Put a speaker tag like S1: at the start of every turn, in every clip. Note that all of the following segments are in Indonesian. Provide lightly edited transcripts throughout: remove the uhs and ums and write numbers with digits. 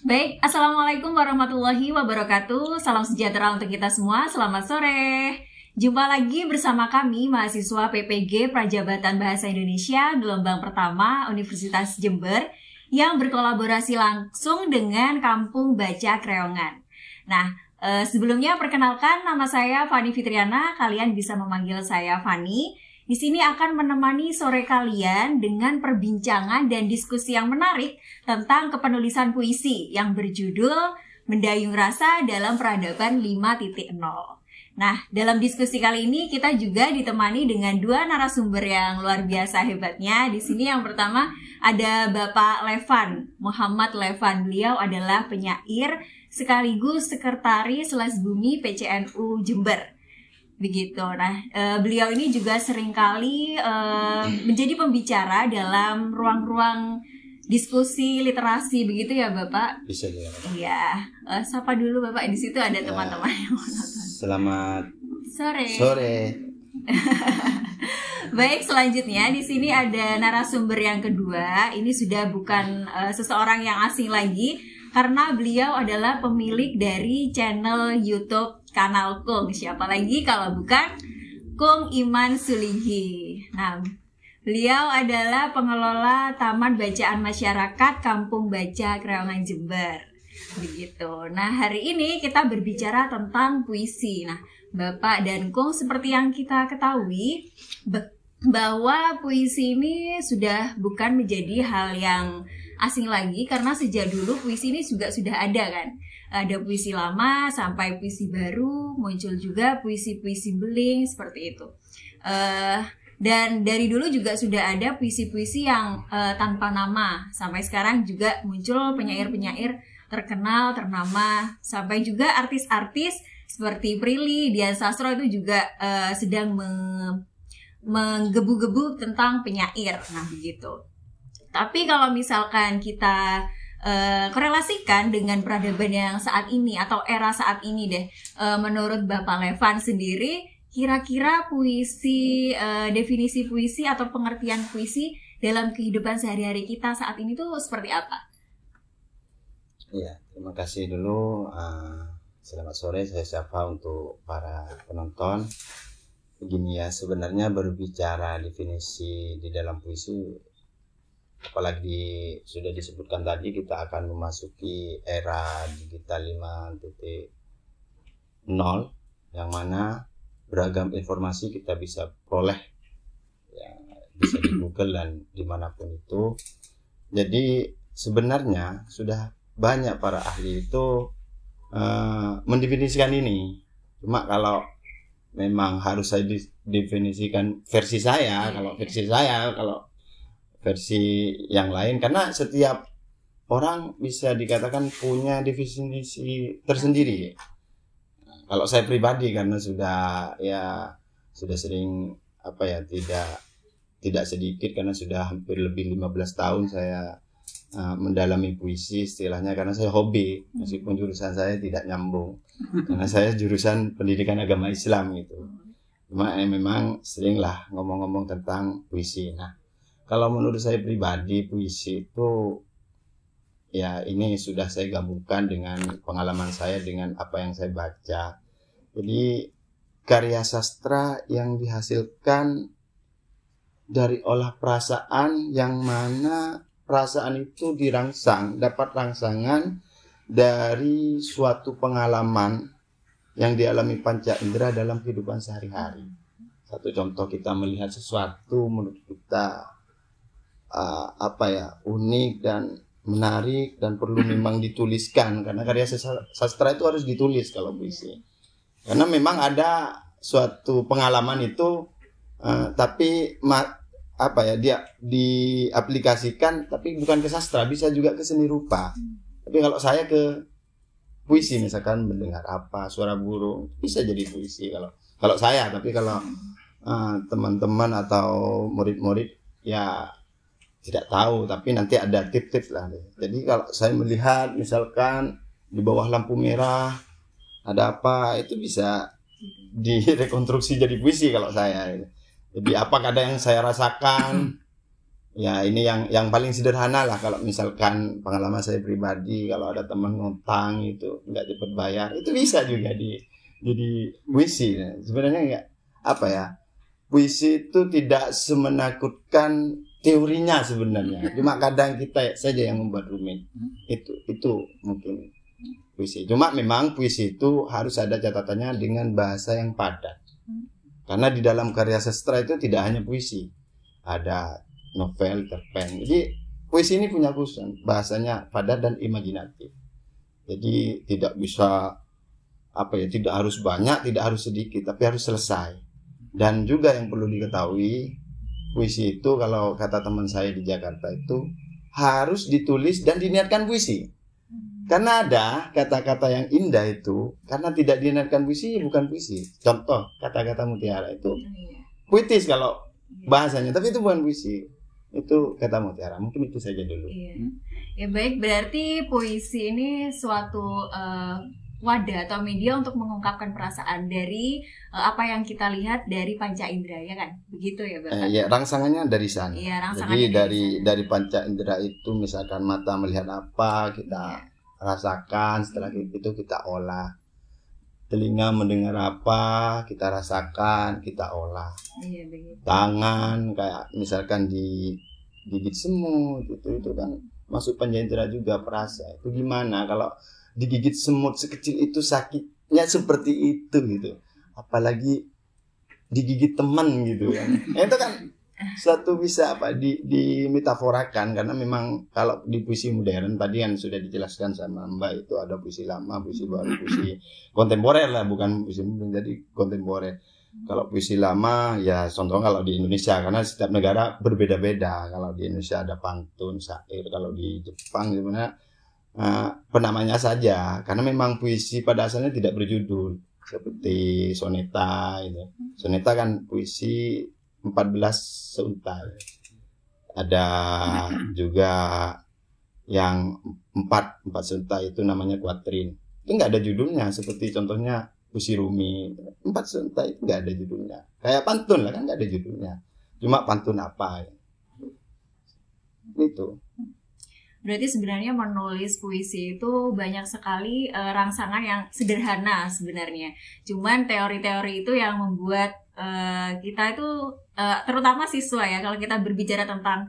S1: Baik, Assalamualaikum warahmatullahi wabarakatuh. Salam sejahtera untuk kita semua. Selamat sore. Jumpa lagi bersama kami, mahasiswa PPG Prajabatan Bahasa Indonesia gelombang pertama Universitas Jember yang berkolaborasi langsung dengan Kampung Baca Kreongan. Nah, sebelumnya perkenalkan, nama saya Fani Fitriana. Kalian bisa memanggil saya Fani. Di sini akan menemani sore kalian dengan perbincangan dan diskusi yang menarik tentang kepenulisan puisi yang berjudul Mendayung Rasa dalam Peradaban 5.0. Nah, dalam diskusi kali ini kita juga ditemani dengan dua narasumber yang luar biasa hebatnya. Di sini yang pertama ada Bapak Levan, Muhammad Levan. Beliau adalah penyair sekaligus sekretaris Les Bumi PCNU Jember. Begitu. Nah, beliau ini juga seringkali menjadi pembicara dalam ruang-ruang diskusi literasi, begitu ya, Bapak?
S2: Bisa ya.
S1: Iya. Sapa dulu, Bapak. Di situ ada teman-teman yang mau nonton.
S2: Selamat
S1: Sore.
S2: sore.
S1: Baik, selanjutnya di sini ada narasumber yang kedua. Ini sudah bukan seseorang yang asing lagi, karena beliau adalah pemilik dari channel YouTube Kanal Kung. Siapa lagi kalau bukan Kung Iman Sulihi. Nah, beliau adalah pengelola Taman Bacaan Masyarakat Kampung Baca Kreongan Jember. Begitu. Nah, hari ini kita berbicara tentang puisi. Nah, Bapak dan Kung, seperti yang kita ketahui bahwa puisi ini sudah bukan menjadi hal yang asing lagi, karena sejak dulu puisi ini juga sudah ada kan. Ada puisi lama sampai puisi baru, muncul juga puisi-puisi beling seperti itu. Dan dari dulu juga sudah ada puisi-puisi yang tanpa nama. Sampai sekarang juga muncul penyair-penyair terkenal, ternama, sampai juga artis-artis seperti Prilly, Dian Sastro itu juga sedang menggebu-gebu tentang penyair. Nah, begitu. Tapi kalau misalkan kita korelasikan dengan peradaban yang saat ini atau era saat ini deh, menurut Bapak Levan sendiri, kira-kira puisi, definisi puisi atau pengertian puisi dalam kehidupan sehari-hari kita saat ini tuh seperti apa?
S2: Iya, terima kasih dulu. Selamat sore, saya sapa untuk para penonton. Begini ya, sebenarnya berbicara definisi di dalam puisi, apalagi sudah disebutkan tadi, kita akan memasuki era digital 5.0 yang mana beragam informasi kita bisa peroleh ya, bisa di Google dan dimanapun itu. Jadi sebenarnya sudah banyak para ahli itu mendefinisikan ini. Cuma kalau memang harus saya definisikan versi saya, kalau versi yang lain, karena setiap orang bisa dikatakan punya definisi tersendiri. Kalau saya pribadi, karena sudah sering tidak sedikit, karena sudah hampir lebih 15 tahun saya mendalami puisi istilahnya, karena saya hobi, meskipun jurusan saya tidak nyambung karena saya jurusan pendidikan agama Islam gitu. Cuma memang seringlah ngomong-ngomong tentang puisi. Nah, kalau menurut saya pribadi, puisi itu ya ini sudah saya gabungkan dengan pengalaman saya, dengan apa yang saya baca. Jadi karya sastra yang dihasilkan dari olah perasaan, yang mana perasaan itu dapat rangsangan dari suatu pengalaman yang dialami panca indera dalam kehidupan sehari-hari. Satu contoh, kita melihat sesuatu menurut kita unik dan menarik dan perlu memang dituliskan, karena karya sastra itu harus ditulis kalau puisi, karena memang ada suatu pengalaman itu tapi dia diaplikasikan, tapi bukan ke sastra, bisa juga ke seni rupa. Tapi kalau saya ke puisi, misalkan mendengar suara burung, bisa jadi puisi kalau saya. Tapi kalau teman-teman atau murid-murid ya tidak tahu, tapi nanti ada tips-tips lah. Jadi kalau saya melihat misalkan di bawah lampu merah ada apa, itu bisa direkonstruksi jadi puisi kalau saya. Jadi apa kadang yang saya rasakan Ya ini yang paling sederhana lah, kalau misalkan pengalaman saya pribadi, kalau ada teman ngutang itu nggak cepat bayar, itu bisa juga jadi puisi. Sebenarnya nggak apa ya, puisi itu tidak semenakutkan teorinya sebenarnya, cuma kadang kita saja yang membuat rumit. Itu mungkin puisi. Cuma memang puisi itu harus ada catatannya dengan bahasa yang padat, karena di dalam karya sastra itu tidak hanya puisi, ada novel, cerpen. Jadi puisi ini punya khusus, bahasanya padat dan imajinatif. Jadi tidak bisa tidak harus banyak, tidak harus sedikit, tapi harus selesai. Dan juga yang perlu diketahui, puisi itu kalau kata teman saya di Jakarta itu harus ditulis dan diniatkan puisi. Karena ada kata-kata yang indah itu, karena tidak diniatkan puisi bukan puisi. Contoh kata-kata mutiara itu puitis kalau bahasanya, tapi itu bukan puisi. Itu kata mutiara. Mungkin itu saja dulu.
S1: Ya baik, berarti puisi ini suatu wadah atau media untuk mengungkapkan perasaan dari apa yang kita lihat dari panca indera, ya kan? Begitu ya, Bapak?
S2: Ya, rangsangannya dari sana.
S1: Iya,
S2: jadi dari panca indera itu, misalkan mata melihat apa, kita rasakan, setelah itu kita olah. Telinga mendengar apa, kita rasakan, kita olah.
S1: Iya, begitu.
S2: Tangan kayak misalkan digigit semut, itu kan masuk panca indera juga, perasa. Itu gimana kalau digigit semut sekecil itu, sakitnya seperti itu gitu. Apalagi digigit teman gitu kan. Itu kan suatu bisa dimetaforakan, karena memang kalau di puisi modern tadi yang sudah dijelaskan sama Mbak, itu ada puisi lama, puisi baru, puisi kontemporer lah, bukan puisi modern, jadi kontemporer. Kalau puisi lama ya contoh kalau di Indonesia, karena setiap negara berbeda-beda. Kalau di Indonesia ada pantun, syair. Kalau di Jepang sebenarnya penamanya saja, karena memang puisi pada asalnya tidak berjudul, seperti soneta itu. Soneta kan puisi 14 seuntai. Ada juga yang 4 seuntai itu namanya kuatrin. Itu nggak ada judulnya, seperti contohnya puisi Rumi 4 seuntai itu nggak ada judulnya. Kayak pantun lah kan nggak ada judulnya. Cuma pantun apa ya. Itu.
S1: Berarti sebenarnya menulis puisi itu banyak sekali rangsangan yang sederhana sebenarnya. Cuman teori-teori itu yang membuat kita itu terutama siswa ya, kalau kita berbicara tentang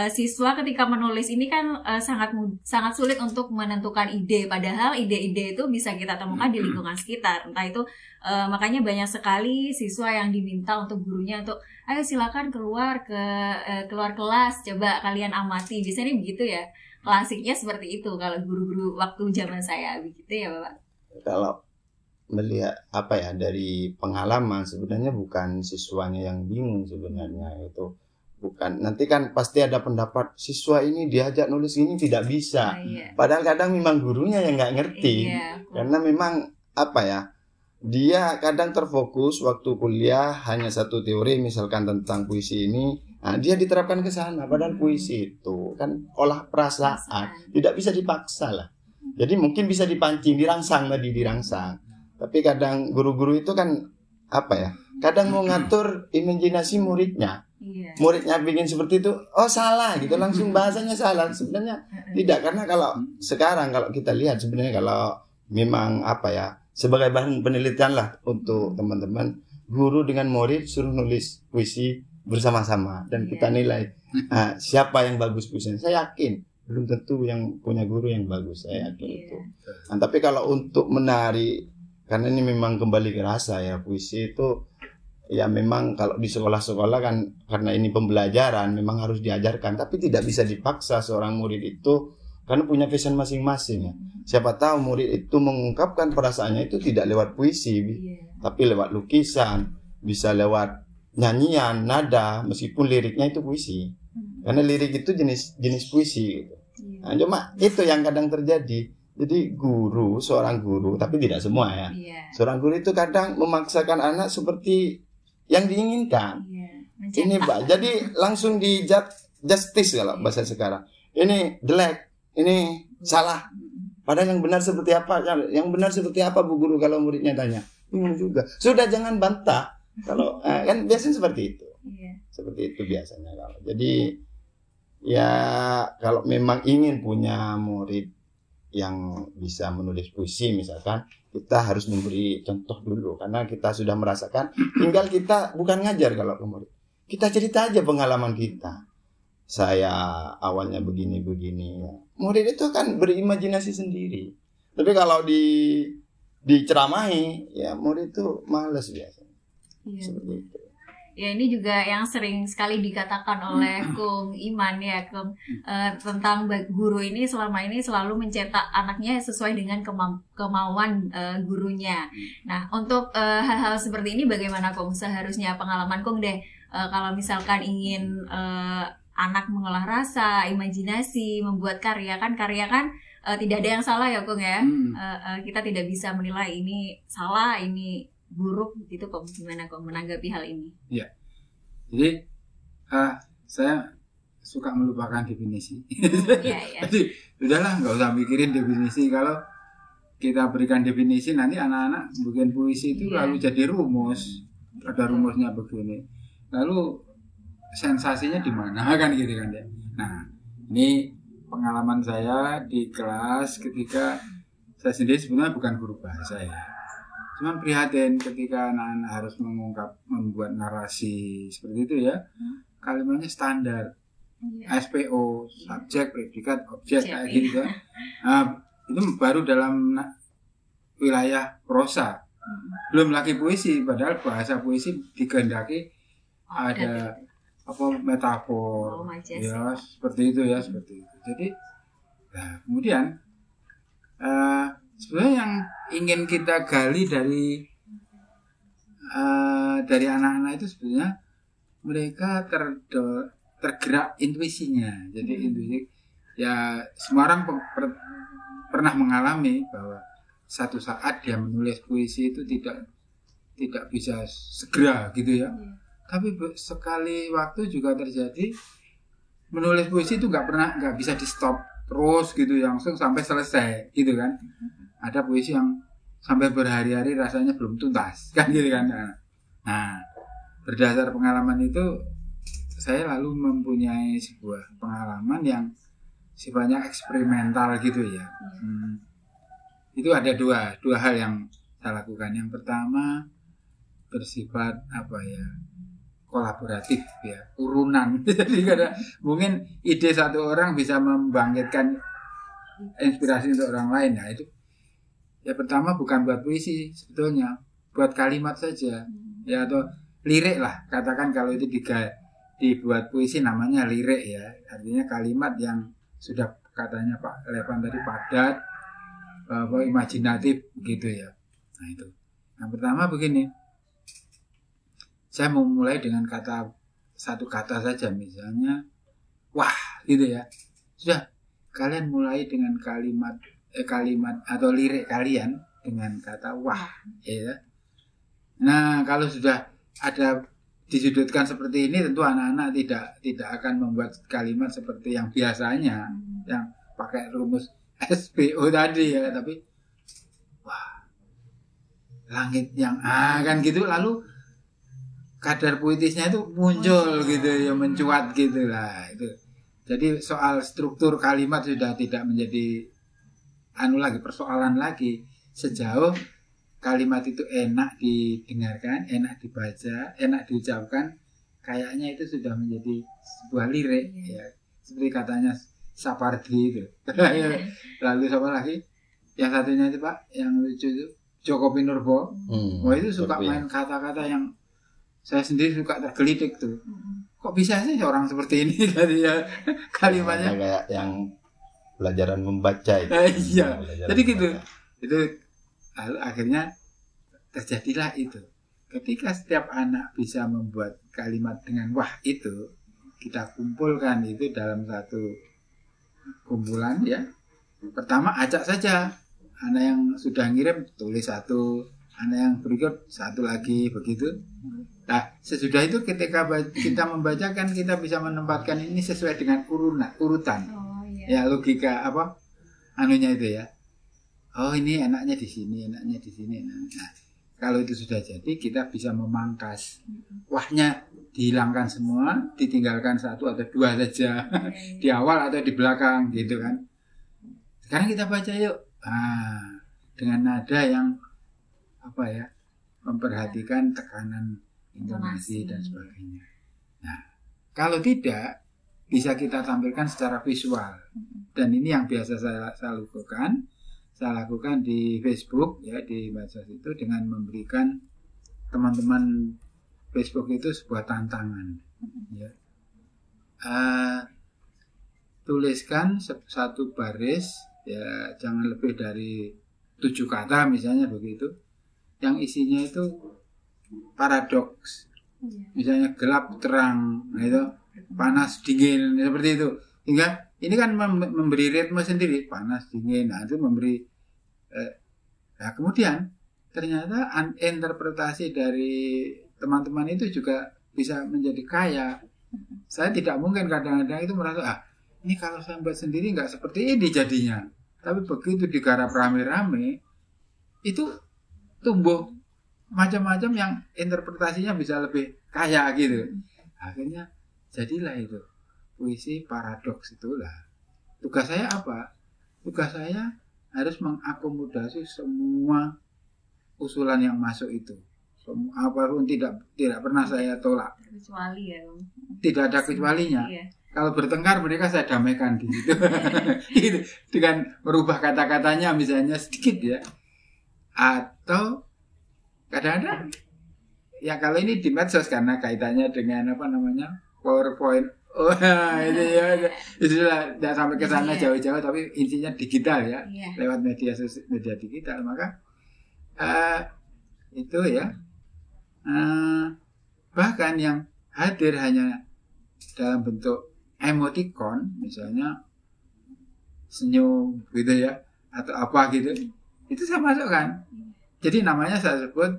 S1: siswa ketika menulis ini kan sangat sulit untuk menentukan ide, padahal ide-ide itu bisa kita temukan di lingkungan sekitar. Entah itu makanya banyak sekali siswa yang diminta untuk gurunya untuk ayo silakan keluar kelas, coba kalian amati. Biasanya begitu ya, klasiknya seperti itu kalau guru-guru waktu zaman saya, begitu ya Bapak.
S2: Kalau melihat dari pengalaman, sebenarnya bukan siswanya yang bingung sebenarnya, itu bukan. Nanti kan pasti ada pendapat siswa ini diajak nulis ini tidak bisa. Padahal kadang memang gurunya yang nggak ngerti. Karena memang dia kadang terfokus waktu kuliah hanya satu teori, misalkan tentang puisi ini. Nah, dia diterapkan ke sana, padahal puisi itu kan olah perasaan, tidak bisa dipaksa lah. Jadi mungkin bisa dipancing, dirangsang. Tapi kadang guru-guru itu kan kadang mau ngatur imajinasi muridnya. Muridnya bikin seperti itu, oh salah gitu, langsung bahasanya salah. Sebenarnya tidak, karena kalau sekarang kalau kita lihat sebenarnya kalau memang sebagai bahan penelitian lah untuk teman-teman, guru dengan murid suruh nulis puisi bersama-sama dan kita nilai siapa yang bagus puisinya. Saya yakin belum tentu yang punya guru yang bagus, saya yakin itu. Nah, tapi kalau untuk menari, karena ini memang kembali ke rasa ya, puisi itu ya memang kalau di sekolah-sekolah kan, karena ini pembelajaran memang harus diajarkan, tapi tidak bisa dipaksa seorang murid itu, karena punya passion masing-masing ya. Siapa tahu murid itu mengungkapkan perasaannya itu tidak lewat puisi, tapi lewat lukisan, bisa lewat nyanyian, nada, meskipun liriknya itu puisi. Karena lirik itu jenis puisi gitu. Nah, cuma itu yang kadang terjadi. Jadi seorang guru, tapi tidak semua ya. Seorang guru itu kadang memaksakan anak seperti yang diinginkan. Ini Pak, jadi langsung di justice kalau bahasa sekarang. Ini jelek, ini salah. Padahal yang benar seperti apa? Yang benar seperti apa Bu Guru kalau muridnya tanya? Bingung juga. Sudah jangan bantah. Kalau kan biasanya seperti itu. Seperti itu biasanya kalau. Jadi Ya kalau memang ingin punya murid yang bisa menulis puisi misalkan, kita harus memberi contoh dulu, karena kita sudah merasakan. Tinggal kita bukan ngajar kalau ke murid, kita cerita aja pengalaman kita. Saya awalnya begini-begini. Murid itu kan berimajinasi sendiri. Tapi kalau diceramahi, ya murid itu malas biasanya.
S1: Iya.
S2: Seperti itu.
S1: Ya ini juga yang sering sekali dikatakan oleh Kung Iman ya, Kung, tentang guru ini selama ini selalu mencetak anaknya sesuai dengan kemauan gurunya. Nah untuk hal-hal seperti ini bagaimana Kung? Seharusnya pengalaman Kung deh, kalau misalkan ingin anak mengolah rasa, imajinasi, membuat karya kan tidak ada yang salah ya Kung ya. Kita tidak bisa menilai ini salah, ini buruk gitu kok. Gimana kok menanggapi hal ini?
S3: Ya, jadi saya suka melupakan definisi.
S1: Iya.
S3: Jadi udahlah, nggak usah mikirin definisi. Kalau kita berikan definisi, nanti anak-anak bikin puisi itu lalu jadi rumus. Ada rumusnya begini. Lalu sensasinya di mana kan gitu kan ya. Nah, ini pengalaman saya di kelas ketika saya sendiri sebenarnya bukan guru bahasa ya. Cuman prihatin ketika anak-anak harus membuat narasi seperti itu ya. Kalimatnya standar. SPO, subjek, predikat, objek kayak gitu. Nah, itu baru dalam wilayah prosa. Belum lagi puisi, padahal bahasa puisi dikehendaki ada metafor. Ya, seperti itu ya, seperti itu. Jadi nah, kemudian sebenarnya yang ingin kita gali dari anak-anak itu sebenarnya mereka tergerak intuisinya. Jadi intuisi ya, semua orang pernah mengalami bahwa satu saat dia menulis puisi itu tidak bisa segera gitu ya. Tapi sekali waktu juga terjadi menulis puisi itu nggak bisa di stop terus gitu langsung sampai selesai gitu kan. Ada puisi yang sampai berhari-hari rasanya belum tuntas kan gitu kan. Nah, berdasar pengalaman itu saya lalu mempunyai sebuah pengalaman yang sifatnya eksperimental gitu ya. Itu ada dua hal yang saya lakukan. Yang pertama bersifat kolaboratif ya, urunan. Jadi mungkin ide satu orang bisa membangkitkan inspirasi untuk orang lain. Nah itu ya, pertama bukan buat puisi sebetulnya, buat kalimat saja ya, atau lirik lah, katakan kalau itu dibuat puisi namanya lirik ya, artinya kalimat yang sudah katanya Pak Levan tadi padat, imajinatif gitu ya. Nah itu yang pertama begini, saya mau mulai dengan satu kata saja, misalnya wah gitu ya. Sudah, kalian mulai dengan kalimat atau lirik kalian dengan kata wah ya. Nah kalau sudah ada disudutkan seperti ini, tentu anak-anak tidak akan membuat kalimat seperti yang biasanya yang pakai rumus SPO tadi ya, tapi wah langit yang kan gitu, lalu kadar puitisnya itu muncul gitu ya, mencuat gitu lah itu. Jadi soal struktur kalimat sudah tidak menjadi persoalan lagi, sejauh kalimat itu enak didengarkan, enak dibaca, enak diucapkan, kayaknya itu sudah menjadi sebuah lirik ya. Seperti katanya Sapardi itu. Lalu siapa lagi? Yang satunya itu Pak, yang lucu itu Joko Pinurbo. Wah itu suka main kata-kata yang saya sendiri suka tergelitik tuh. Kok bisa sih orang seperti ini tadi ya kalimatnya?
S2: Kayak yang pelajaran membaca itu.
S3: Iya. Jadi gitu. Itu lalu akhirnya terjadilah itu. Ketika setiap anak bisa membuat kalimat dengan wah itu, kita kumpulkan itu dalam satu kumpulan ya. Pertama ajak saja anak yang sudah ngirim tulis satu, anak yang berikut satu lagi begitu. Nah, sesudah itu ketika kita membacakan, kita bisa menempatkan ini sesuai dengan urutan. Ya logika anunya itu ya. Oh ini enaknya di sini, enaknya di sini. Nah, kalau itu sudah jadi, kita bisa memangkas. Wahnya dihilangkan semua, ditinggalkan satu atau dua saja. Di awal atau di belakang gitu kan. Sekarang kita baca yuk. Dengan nada yang memperhatikan tekanan intonasi dan sebagainya. Nah, kalau tidak, bisa kita tampilkan secara visual. Dan ini yang biasa saya lakukan. Saya lakukan di Facebook, ya, di medsos itu, dengan memberikan teman-teman Facebook itu sebuah tantangan. Ya. Tuliskan satu baris, ya, jangan lebih dari 7 kata misalnya begitu, yang isinya itu paradoks. Misalnya gelap terang, nah itu panas dingin, seperti itu. Hingga ini kan memberi ritme sendiri, panas dingin, nah itu memberi. Nah kemudian ternyata interpretasi dari teman-teman itu juga bisa menjadi kaya. Saya tidak mungkin kadang-kadang itu merasa, ini kalau saya buat sendiri nggak seperti ini jadinya. Tapi begitu digarap rame-rame, itu tumbuh macam-macam yang interpretasinya bisa lebih kaya gitu. Akhirnya jadilah itu puisi paradoks itulah. Tugas saya apa? Tugas saya harus mengakomodasi semua usulan yang masuk itu. Apapun tidak pernah saya tolak.
S1: Kecuali ya.
S3: Tidak ada kecualinya.
S1: Iya.
S3: Kalau bertengkar mereka saya damaikan di situ. Gitu. Dengan merubah kata-katanya misalnya sedikit ya. Atau kadang-kadang ya kalau ini di medsos karena kaitannya dengan PowerPoint. Itu ya, itulah tidak sampai ke sana jauh-jauh, tapi intinya digital ya, lewat media digital. Maka itu ya, bahkan yang hadir hanya dalam bentuk emoticon, misalnya senyum gitu ya, atau apa gitu, itu saya masukkan. Jadi namanya saya sebut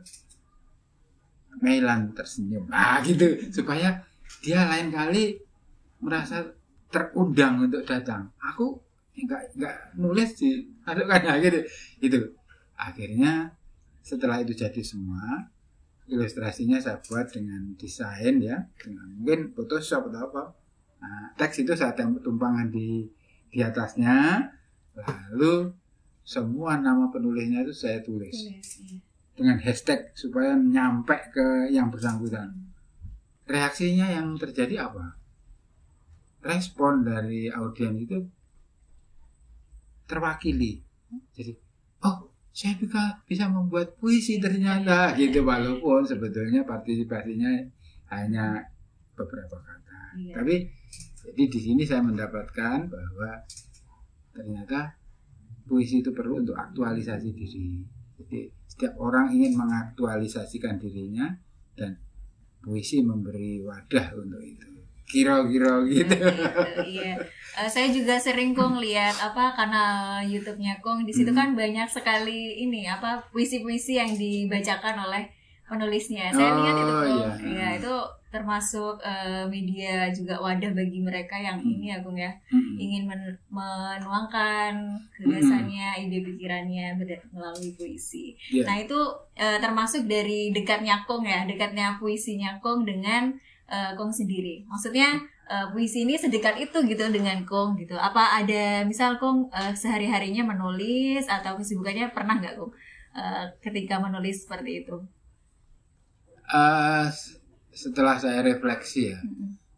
S3: Mailan tersenyum, gitu, supaya dia lain kali merasa terundang untuk datang. Aku nggak nulis di masukkan gitu. Itu akhirnya setelah itu jadi semua, ilustrasinya saya buat dengan desain ya, dengan mungkin Photoshop atau apa. Nah, teks itu saya tumpangkan di atasnya, lalu semua nama penulisnya itu saya tulis dengan hashtag supaya nyampe ke yang bersangkutan. Reaksinya yang terjadi apa? Respon dari audiens itu terwakili. Jadi, saya bisa membuat puisi ternyata gitu, walaupun sebetulnya partisipasinya hanya beberapa kata. Tapi jadi di sini saya mendapatkan bahwa ternyata puisi itu perlu untuk aktualisasi diri. Jadi setiap orang ingin mengaktualisasikan dirinya dan puisi memberi wadah untuk itu. Kira-kira gitu.
S1: Iya. Saya juga sering Kong lihat kanal YouTube-nya Kong. Di situ kan banyak sekali puisi-puisi yang dibacakan oleh penulisnya. Saya lihat itu Kong. Iya, itu termasuk media juga wadah bagi mereka yang ini ya Kong ya. Ingin menuangkan gagasannya, ide pikirannya melalui puisi. Nah, itu termasuk dari dekatnya Kong ya, dekatnya puisinya Kong dengan Kong sendiri. Maksudnya puisi ini sedekat itu gitu dengan Kong gitu. Apa ada misal Kong sehari-harinya menulis atau kesibukannya pernah nggak Kong ketika menulis seperti itu?
S3: Setelah saya refleksi ya,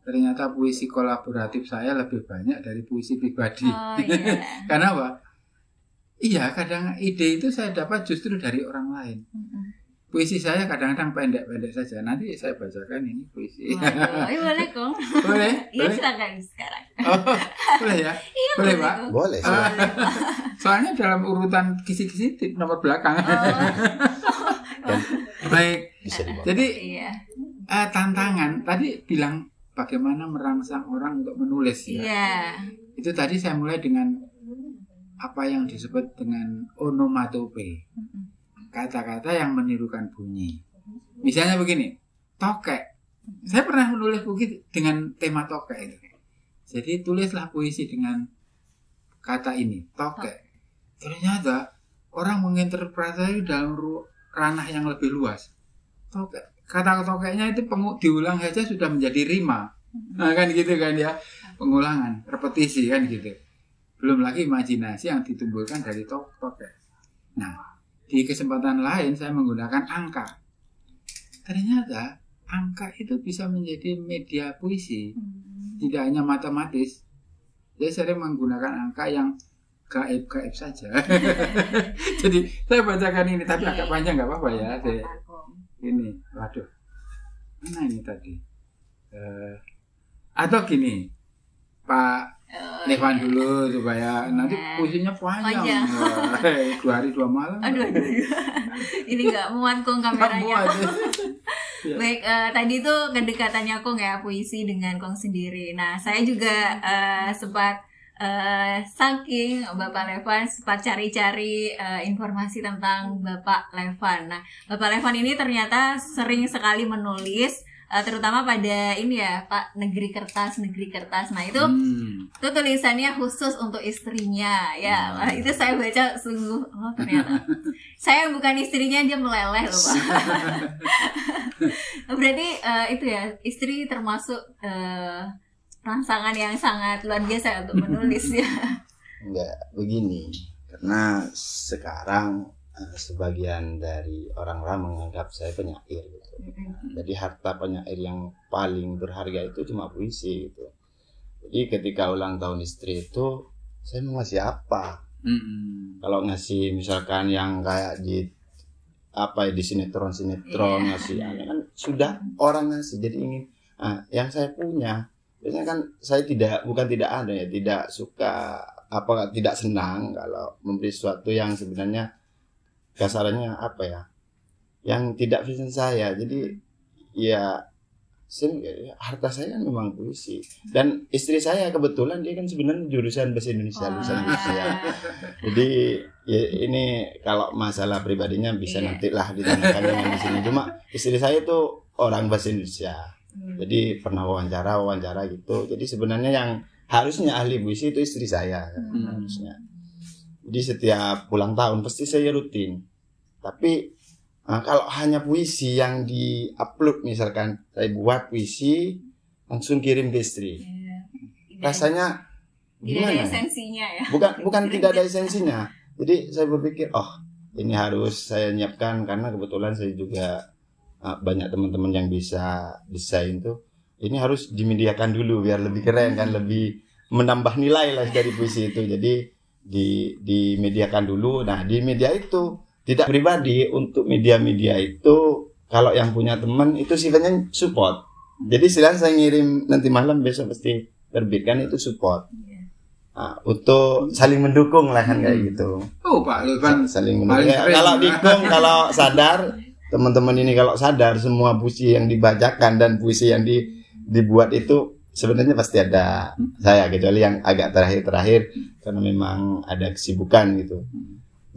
S3: ternyata puisi kolaboratif saya lebih banyak dari puisi pribadi. Karena apa? Iya, kadang ide itu saya dapat justru dari orang lain. Puisi saya kadang-kadang pendek-pendek saja. Nanti saya bacakan ini puisi.
S1: Boleh Kong.
S3: Boleh?
S1: Iya, silakan sekarang.
S3: Boleh ya?
S1: Iya,
S3: boleh Pak?
S2: Boleh.
S3: Soalnya dalam urutan kisi-kisi nomor belakang. Baik.
S2: Bisa dibawa.
S3: Jadi tantangan tadi bilang bagaimana merangsang orang untuk menulis ya.
S1: Iya.
S3: Itu tadi saya mulai dengan apa yang disebut dengan onomatope. Kata-kata yang menirukan bunyi. Misalnya begini, tokek. Saya pernah menulis begitu dengan tema tokek itu. Jadi tulislah puisi dengan kata ini, tokek. Ternyata orang menginterpretasi dalam ranah yang lebih luas. Kata tokeknya itu diulang saja sudah menjadi rima. Nah, kan gitu kan ya, pengulangan, repetisi kan gitu. Belum lagi imajinasi yang ditumbuhkan dari tokek. Nah, di kesempatan lain saya menggunakan angka. Ternyata angka itu bisa menjadi media puisi, tidak hanya matematis. Saya sering menggunakan angka yang gaib-gaib saja. Jadi saya bacakan ini, tapi agak panjang nggak apa-apa ya. Ini, waduh, mana ini tadi? Atau gini, Pak Levan dulu supaya nanti puisinya panjang. 2 hari 2 malam.
S1: Aduh. Ini nggak muat Kong kameranya. Baik, tadi tuh kedekatannya Kong ya, puisi dengan Kong sendiri. Nah, saya juga sempat saking Bapak Levan sempat cari-cari informasi tentang Bapak Levan. Nah, Bapak Levan ini ternyata sering sekali menulis, terutama pada ini ya Pak, negeri kertas. Nah itu tulisannya khusus untuk istrinya ya. Itu saya baca sungguh, oh ternyata saya bukan istrinya, dia meleleh loh Pak. Berarti itu ya, istri termasuk rangsangan yang sangat luar biasa untuk menulis ya.
S2: Enggak begini, karena sekarang sebagian dari orang-orang menganggap saya penyair gitu. Jadi harta penyair yang paling berharga itu cuma puisi gitu. Jadi ketika ulang tahun istri itu saya mau ngasih apa? Kalau ngasih misalkan yang kayak di di sinetron ngasih kan sudah orang ngasih, jadi ingin yang saya punya. Biasanya kan saya bukan tidak ada ya, tidak suka tidak senang kalau memberi sesuatu yang sebenarnya kasarannya yang tidak vision saya. Jadi ya harta saya kan memang puisi, dan istri saya kebetulan dia kan sebenarnya jurusan bahasa Indonesia. Jadi ya, ini kalau masalah pribadinya bisa nantilah ditanyakan dengan di sini. Cuma istri saya itu orang bahasa Indonesia. Jadi pernah wawancara gitu. Jadi sebenarnya yang harusnya ahli puisi itu istri saya harusnya. Jadi setiap ulang tahun pasti saya rutin. Tapi kalau hanya puisi yang di-upload, misalkan saya buat puisi langsung kirim ke istri, rasanya gimana?
S1: Tidak ada esensinya ya.
S2: Bukan tidak ada esensinya. Jadi saya berpikir, ini harus saya nyiapkan, karena kebetulan saya juga banyak teman-teman yang bisa desain tuh. Ini harus dimediakan dulu biar lebih keren kan, lebih menambah nilai lah dari puisi itu. Jadi dimediakan dulu. Nah, di media itu tidak pribadi, untuk media-media itu kalau yang punya teman itu sifatnya support. Jadi silahkan saya ngirim nanti malam, besok pasti terbitkan, itu support. Untuk saling mendukung lah kan kayak gitu.
S3: Pak Levan
S2: saling mendukung. Kalau dikung, kalau sadar teman-teman ini, kalau sadar semua puisi yang dibacakan dan puisi yang dibuat itu sebenarnya pasti ada saya, kecuali yang agak terakhir karena memang ada kesibukan gitu.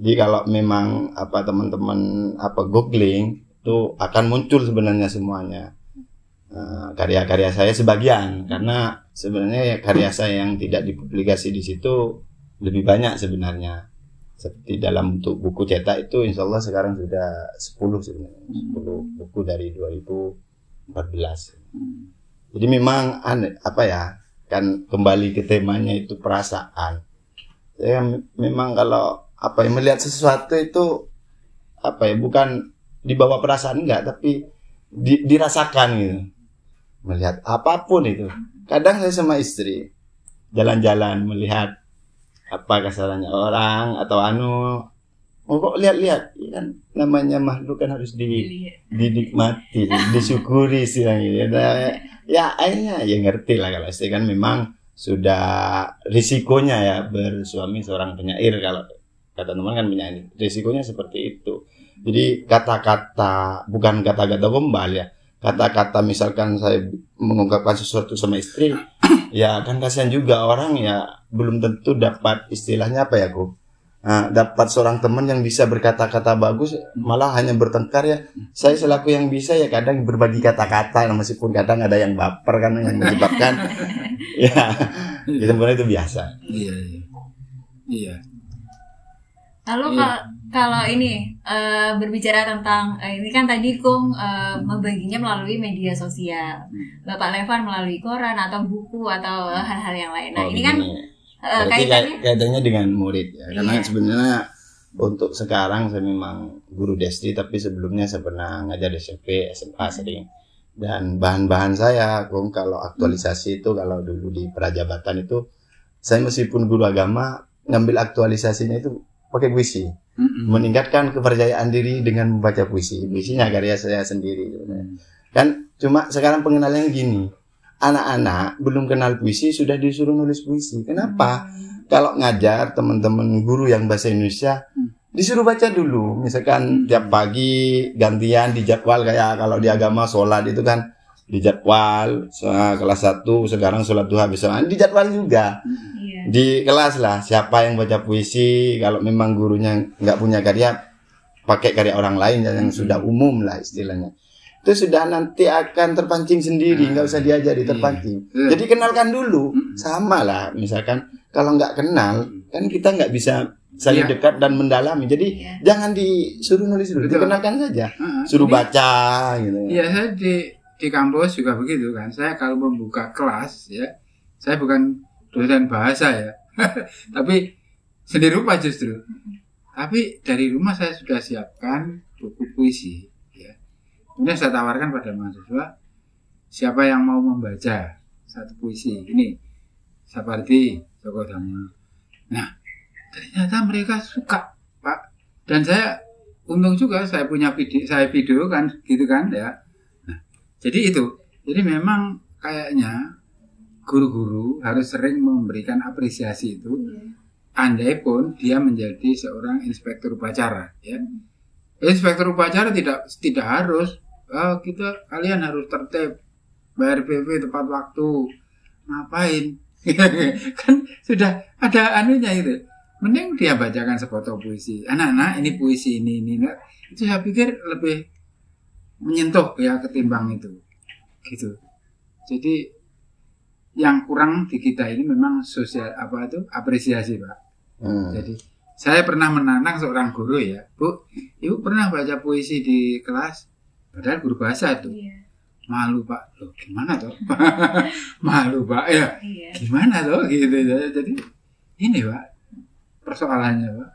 S2: Jadi kalau memang teman-teman googling itu akan muncul sebenarnya semuanya karya-karya saya sebagian, karena sebenarnya karya saya yang tidak dipublikasi di situ lebih banyak sebenarnya. Seperti dalam bentuk buku cetak itu insya Allah sekarang sudah 10 sebenarnya, 10 buku dari 2014. Jadi memang kan kembali ke temanya itu perasaan. Saya memang kalau melihat sesuatu itu bukan dibawa perasaan enggak, tapi dirasakan gitu. Melihat apapun itu. Kadang saya sama istri jalan-jalan melihat kasarannya orang atau kok lihat-lihat kan, namanya makhluk kan harus dinikmati, disyukuri istilahnya. Ya akhirnya ya ngerti lah, kalau istri kan memang sudah risikonya ya bersuami seorang penyair, kalau kata teman kan penyair, risikonya seperti itu. Jadi kata-kata, bukan kata-kata gombal ya, kata-kata misalkan saya mengungkapkan sesuatu sama istri, ya kan kasihan juga orang ya, belum tentu dapat istilahnya dapat seorang teman yang bisa berkata-kata bagus, malah hanya bertengkar ya. Saya selaku yang bisa ya kadang berbagi kata-kata, meskipun kadang ada yang baper kan, yang menyebabkan ya sebenarnya itu biasa.
S3: Iya.
S1: Lalu kalau ini berbicara tentang ini kan tadi Kung membaginya melalui media sosial, Bapak Levan melalui koran atau buku atau hal-hal yang lain. Nah ini kan
S2: kaitannya dengan murid ya, karena
S1: Iya.
S2: sebenarnya untuk sekarang saya memang guru Desdi, tapi sebelumnya saya pernah ngajar di SMP, SMA sering. Dan bahan-bahan saya, Kung, kalau aktualisasi itu kalau dulu di Prajabatan itu saya meskipun guru agama ngambil aktualisasinya itu pakai puisi, meningkatkan kepercayaan diri dengan membaca puisi. Puisinya karya saya sendiri. Kan cuma sekarang pengenalannya gini, anak-anak belum kenal puisi sudah disuruh nulis puisi. Kenapa? Kalau ngajar teman-teman guru yang bahasa Indonesia disuruh baca dulu. Misalkan tiap pagi gantian di jadwal, kayak kalau di agama sholat itu kan di jadwal, kelas 1 sekarang sholat duha bersamaan di jadwal juga. Di kelas lah siapa yang baca puisi, kalau memang gurunya nggak punya karya pakai karya orang lain yang sudah umum lah istilahnya, itu sudah nanti akan terpancing sendiri, nggak usah diajari, terpancing. Jadi kenalkan dulu, sama lah misalkan kalau nggak kenal kan kita nggak bisa saling dekat dan mendalami, jadi jangan disuruh nulis dulu, dikenalkan saja, suruh baca gitu.
S3: Iya, saya di kampus juga begitu kan. Saya kalau membuka kelas ya, saya bukan dosen bahasa ya, tapi seni rupa justru. Tapi dari rumah saya sudah siapkan buku puisi. Ya. Kemudian saya tawarkan pada mahasiswa, siapa yang mau membaca satu puisi ini, seperti Joko Dhamma. Nah, ternyata mereka suka, Pak. Dan saya untung juga saya punya video kan, gitu kan ya. Nah, jadi itu. Jadi memang kayaknya guru-guru harus sering memberikan apresiasi itu, andai pun dia menjadi seorang inspektur upacara ya. Inspektur upacara tidak harus kalian harus tertib, bayar PP tepat waktu, ngapain. Kan sudah ada anunya itu. Mending dia bacakan sepotong puisi, anak-anak ini puisi ini itu saya pikir lebih menyentuh ya ketimbang itu gitu. Jadi yang kurang di kita ini memang sosial apresiasi, Pak. Jadi saya pernah menantang seorang guru ya, Bu, Ibu pernah baca puisi di kelas, padahal guru bahasa tuh. Malu, Pak. Loh, gimana toh? Malu, Pak. Ya. Gimana toh gitu ya. Jadi ini, Pak, persoalannya, Pak.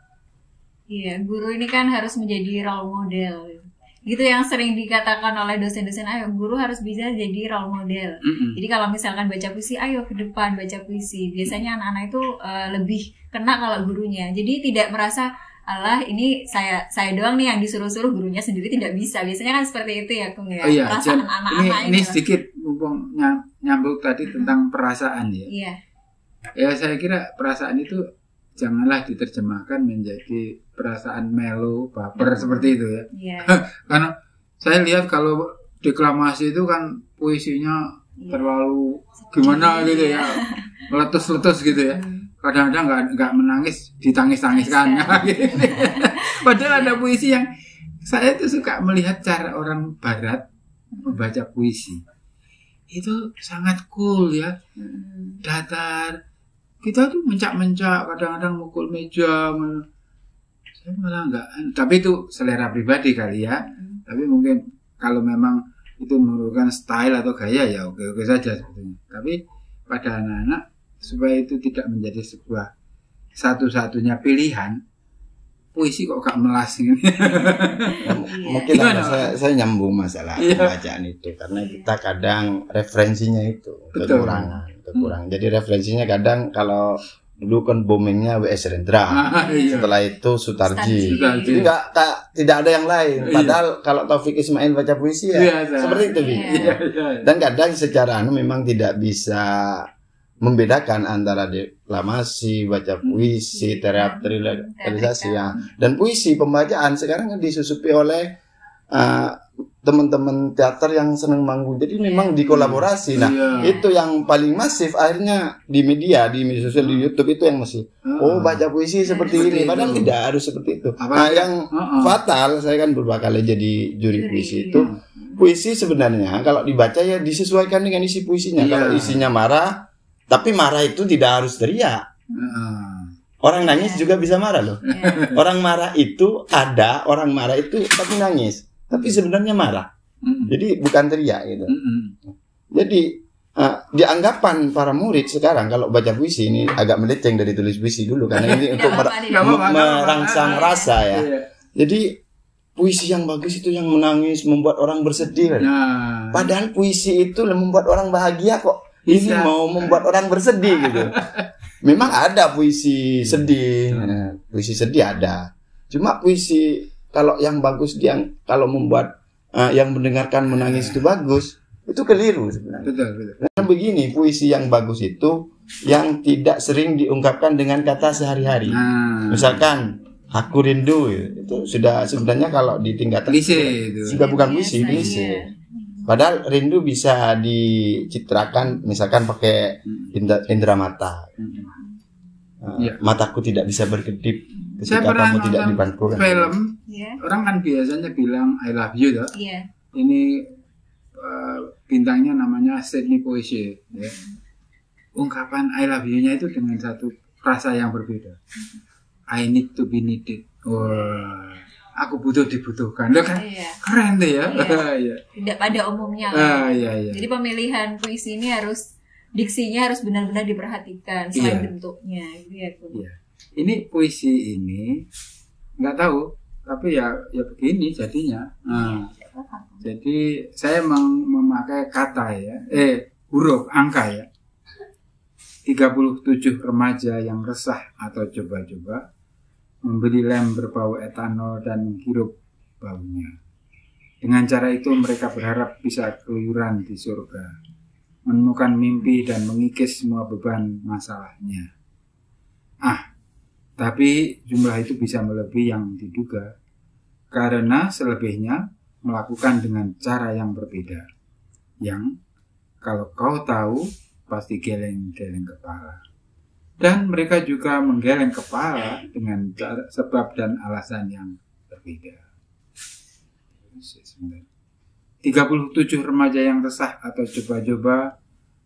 S1: Iya, guru ini kan harus menjadi role model. Gitu yang sering dikatakan oleh dosen-dosen, ayo guru harus bisa jadi role model. Jadi kalau misalkan baca puisi, ayo ke depan baca puisi. Biasanya anak-anak itu lebih kena kalau gurunya. Jadi tidak merasa, alah ini saya doang nih yang disuruh-suruh, gurunya sendiri tidak bisa. Biasanya kan seperti itu ya, Kung ya.
S3: Iya,
S1: perasaan anak-anak
S3: ini sedikit mumpung nyambung tadi tentang perasaan ya.
S1: Iya.
S3: Ya saya kira perasaan itu janganlah diterjemahkan menjadi perasaan melo, baper seperti itu ya. Karena saya lihat kalau deklamasi itu kan puisinya terlalu gimana gitu ya, meletus-letus gitu ya. Kadang-kadang nggak menangis, ditangis-tangiskan. Padahal ada puisi yang saya tuh suka melihat cara orang Barat membaca puisi. Itu sangat cool ya, datar. Kita tuh mencak-mencak, kadang-kadang mukul meja. Saya malah enggak. Tapi itu selera pribadi kali ya. Tapi mungkin kalau memang itu merupakan style atau gaya ya oke-oke saja sebetulnya. Tapi pada anak-anak supaya itu tidak menjadi sebuah satu-satunya pilihan, puisi kok gak melas ini.
S2: Mungkin saya nyambung masalah pembacaan itu karena kita kadang referensinya itu kekurangan. Jadi referensinya kadang kalau dulu kan boomingnya W.S. Rendra, setelah itu Sutarji. Jadi tidak ada yang lain. Padahal kalau Taufik Ismail baca puisi ya seperti itu. Dan kadang secara memang tidak bisa membedakan antara deklamasi, baca puisi, teatralisasi ya. Dan puisi pembacaan sekarang kan disusupi oleh teman-teman teater yang senang manggung. Jadi memang dikolaborasi. Nah, itu yang paling masif akhirnya di media sosial, di YouTube itu yang masih. Oh, baca puisi seperti ini. Padahal tidak harus seperti itu. Nah, yang fatal, saya kan beberapa kali jadi juri puisi itu. Puisi sebenarnya kalau dibaca ya disesuaikan dengan isi puisinya. Kalau isinya marah, tapi marah itu tidak harus teriak. Orang nangis juga bisa marah loh.
S1: Ya.
S2: Orang marah itu ada, orang marah itu tapi nangis, tapi sebenarnya marah. Jadi bukan teriak gitu. Jadi di anggapan para murid sekarang kalau baca puisi ini agak melenceng dari tulis puisi dulu karena ini untuk merangsang rasa ya. Jadi puisi yang bagus itu yang menangis membuat orang bersedih. Padahal puisi itu membuat orang bahagia kok. Ini mau membuat orang bersedih gitu. Memang ada puisi sedih, puisi sedih ada. Cuma puisi kalau yang bagus dia kalau membuat yang mendengarkan menangis itu bagus. Itu keliru sebenarnya.
S3: Betul.
S2: Karena begini, puisi yang bagus itu yang tidak sering diungkapkan dengan kata sehari-hari. Misalkan aku rindu itu sudah sebenarnya kalau di tingkatan
S3: klise itu.
S2: Sudah bukan puisi, klise. Padahal rindu bisa dicitrakan misalkan pakai indera mata. Mataku tidak bisa berkedip ketika kamu tidak di bangku.
S3: Film, orang kan biasanya bilang I love you toh. Ini bintangnya namanya Sidney Poitier ya. Ungkapan I love you-nya itu dengan satu rasa yang berbeda. I need to be needed. Wah, aku butuh dibutuhkan. Loh kan keren tuh ya.
S1: Tidak pada umumnya. Jadi pemilihan puisi ini harus diksinya harus benar-benar diperhatikan selain bentuknya gitu.
S3: Ini puisi ini nggak tahu tapi ya begini jadinya. Jadi saya memakai kata ya, huruf angka ya. 37 remaja yang resah atau coba-coba membeli lem berbau etanol dan menghirup baunya. Dengan cara itu mereka berharap bisa keluyuran di surga, menemukan mimpi dan mengikis semua beban masalahnya. Tapi jumlah itu bisa melebihi yang diduga, karena selebihnya melakukan dengan cara yang berbeda, yang kalau kau tahu pasti geleng-geleng kepala. Dan mereka juga menggeleng kepala dengan sebab dan alasan yang berbeda. 37 remaja yang resah atau coba-coba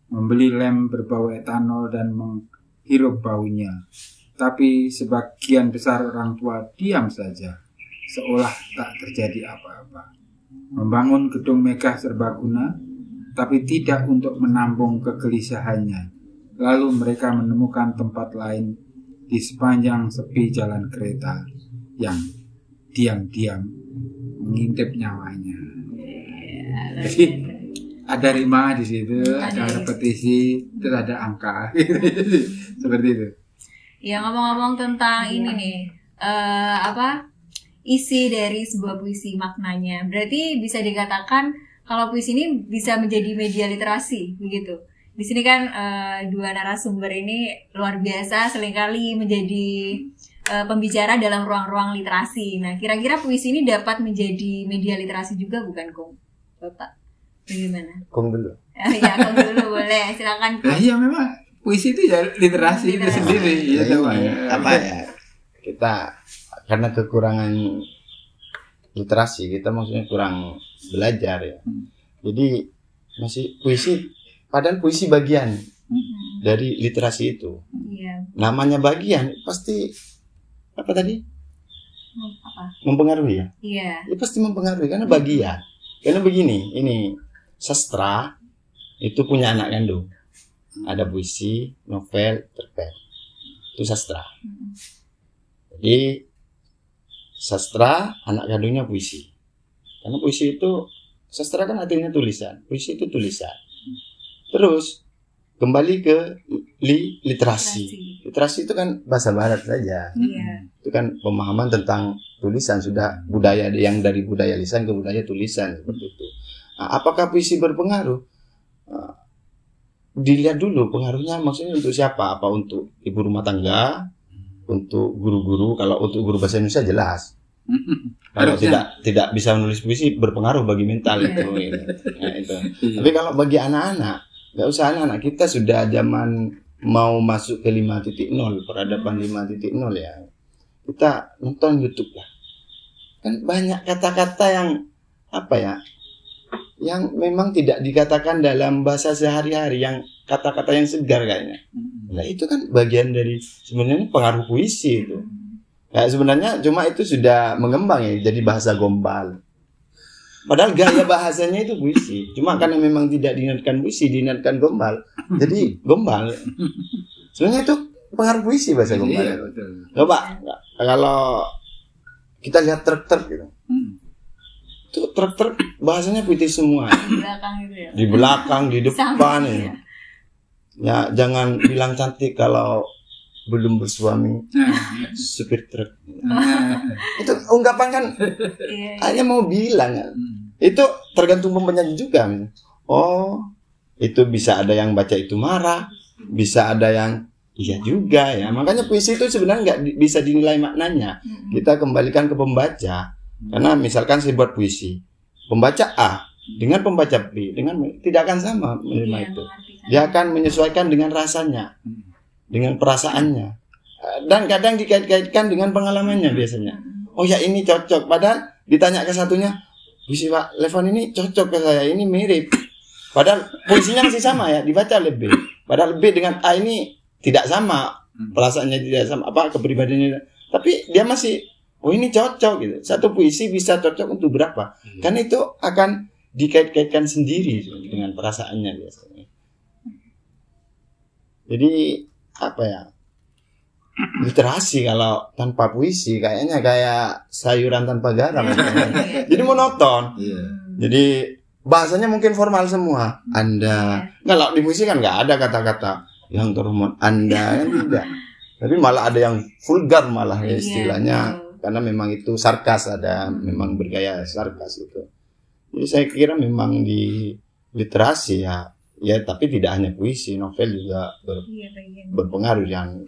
S3: membeli lem berbau etanol dan menghirup baunya. Tapi sebagian besar orang tua diam saja, seolah tak terjadi apa-apa. Membangun gedung megah serbaguna, tapi tidak untuk menampung kegelisahannya. Lalu mereka menemukan tempat lain di sepanjang sepi jalan kereta yang diam-diam mengintip nyawanya. Jadi ada rima di situ, ada repetisi, terus ada angka, seperti itu.
S1: Ya ngomong-ngomong tentang ini nih, isi dari sebuah puisi maknanya. Berarti bisa dikatakan kalau puisi ini bisa menjadi media literasi, begitu. Di sini kan dua narasumber ini luar biasa, seringkali menjadi pembicara dalam ruang-ruang literasi. Nah, kira-kira puisi ini dapat menjadi media literasi juga bukan, Kong? Bapak, bagaimana?
S2: Kong dulu.
S1: Ya, Kong dulu boleh, silakan.
S3: Nah, iya memang puisi itu ya literasi itu sendiri.
S2: Kita karena kekurangan literasi, kita maksudnya kurang belajar ya. Jadi masih puisi, padahal puisi bagian dari literasi itu. Namanya bagian pasti apa tadi? Mempengaruhi ya? Ya pasti mempengaruhi karena bagian. Karena begini, ini sastra itu punya anak kandung. Ada puisi, novel, cerpen. Itu sastra. Jadi sastra anak kandungnya puisi. Karena puisi itu sastra kan artinya tulisan. Puisi itu tulisan. Terus kembali ke literasi. Literasi itu kan bahasa barat saja. Itu kan pemahaman tentang tulisan, sudah budaya yang dari budaya lisan ke budaya tulisan seperti itu. Nah, apakah puisi berpengaruh? Dilihat dulu pengaruhnya maksudnya untuk siapa? Apa untuk ibu rumah tangga? Untuk guru-guru? Kalau untuk guru bahasa Indonesia jelas. Kalau tidak bisa menulis puisi berpengaruh bagi mental itu. Nah, itu. Tapi kalau bagi anak-anak, nggak usah anak-anak, kita sudah zaman mau masuk ke 5.0, peradaban 5.0 ya. Kita nonton YouTube lah. Kan banyak kata-kata yang apa ya? yang memang tidak dikatakan dalam bahasa sehari-hari, yang kata-kata yang segar kayaknya. Nah itu kan bagian dari sebenarnya pengaruh puisi itu. Ya, sebenarnya cuma itu sudah mengembang ya jadi bahasa gombal. Padahal gaya bahasanya itu puisi. Cuma karena memang tidak diingatkan puisi, diingatkan gombal. Jadi gombal. Sebenarnya itu pengaruh puisi bahasa gombal.
S3: Iya, betul.
S2: Coba kalau kita lihat truk-truk gitu. Itu truk-truk bahasanya puisi semua.
S1: Di belakang itu ya.
S2: Di belakang, di depan
S1: Sama,
S2: ya.
S1: ya.
S2: Ya, jangan bilang cantik kalau belum bersuami.
S3: Nah,
S2: Supir truk.
S3: nah,
S2: Itu ungkapan kan
S1: Iya.
S2: hanya mau bilang ya. Itu tergantung penyanyi juga. Oh, itu bisa ada yang baca itu marah, bisa ada yang iya juga ya. Makanya puisi itu sebenarnya nggak bisa dinilai maknanya. Kita kembalikan ke pembaca. Karena misalkan saya buat puisi, pembaca A dengan pembaca B tidak akan sama menerima
S1: Iya,
S2: itu.
S1: mengartikan.
S2: Dia akan menyesuaikan dengan rasanya, dengan perasaannya, dan kadang dikait-kaitkan dengan pengalamannya biasanya. Oh ya ini cocok, padahal ditanya ke satunya, puisi Pak Levon ini cocok ke saya, ini mirip. Padahal puisinya masih sama ya, dibaca oleh B. Padahal B dengan A ini tidak sama, perasaannya tidak sama, kepribadiannya. Tapi dia masih, oh ini cocok gitu. Satu puisi bisa cocok untuk berapa? Kan itu akan dikait-kaitkan sendiri dengan perasaannya biasanya. Jadi apa ya? Literasi kalau tanpa puisi kayaknya kayak sayuran tanpa garam. Jadi monoton.
S3: iya.
S2: Jadi bahasanya mungkin formal semua. Anda, kalau di puisi kan nggak ada kata-kata yang terhormat. Anda kan tidak. Tapi malah ada yang vulgar malah ya istilahnya. Karena memang itu sarkas, ada memang bergaya sarkas itu. Jadi saya kira memang di literasi ya tapi tidak hanya puisi, novel juga
S1: Iya, bagian.
S2: berpengaruh yang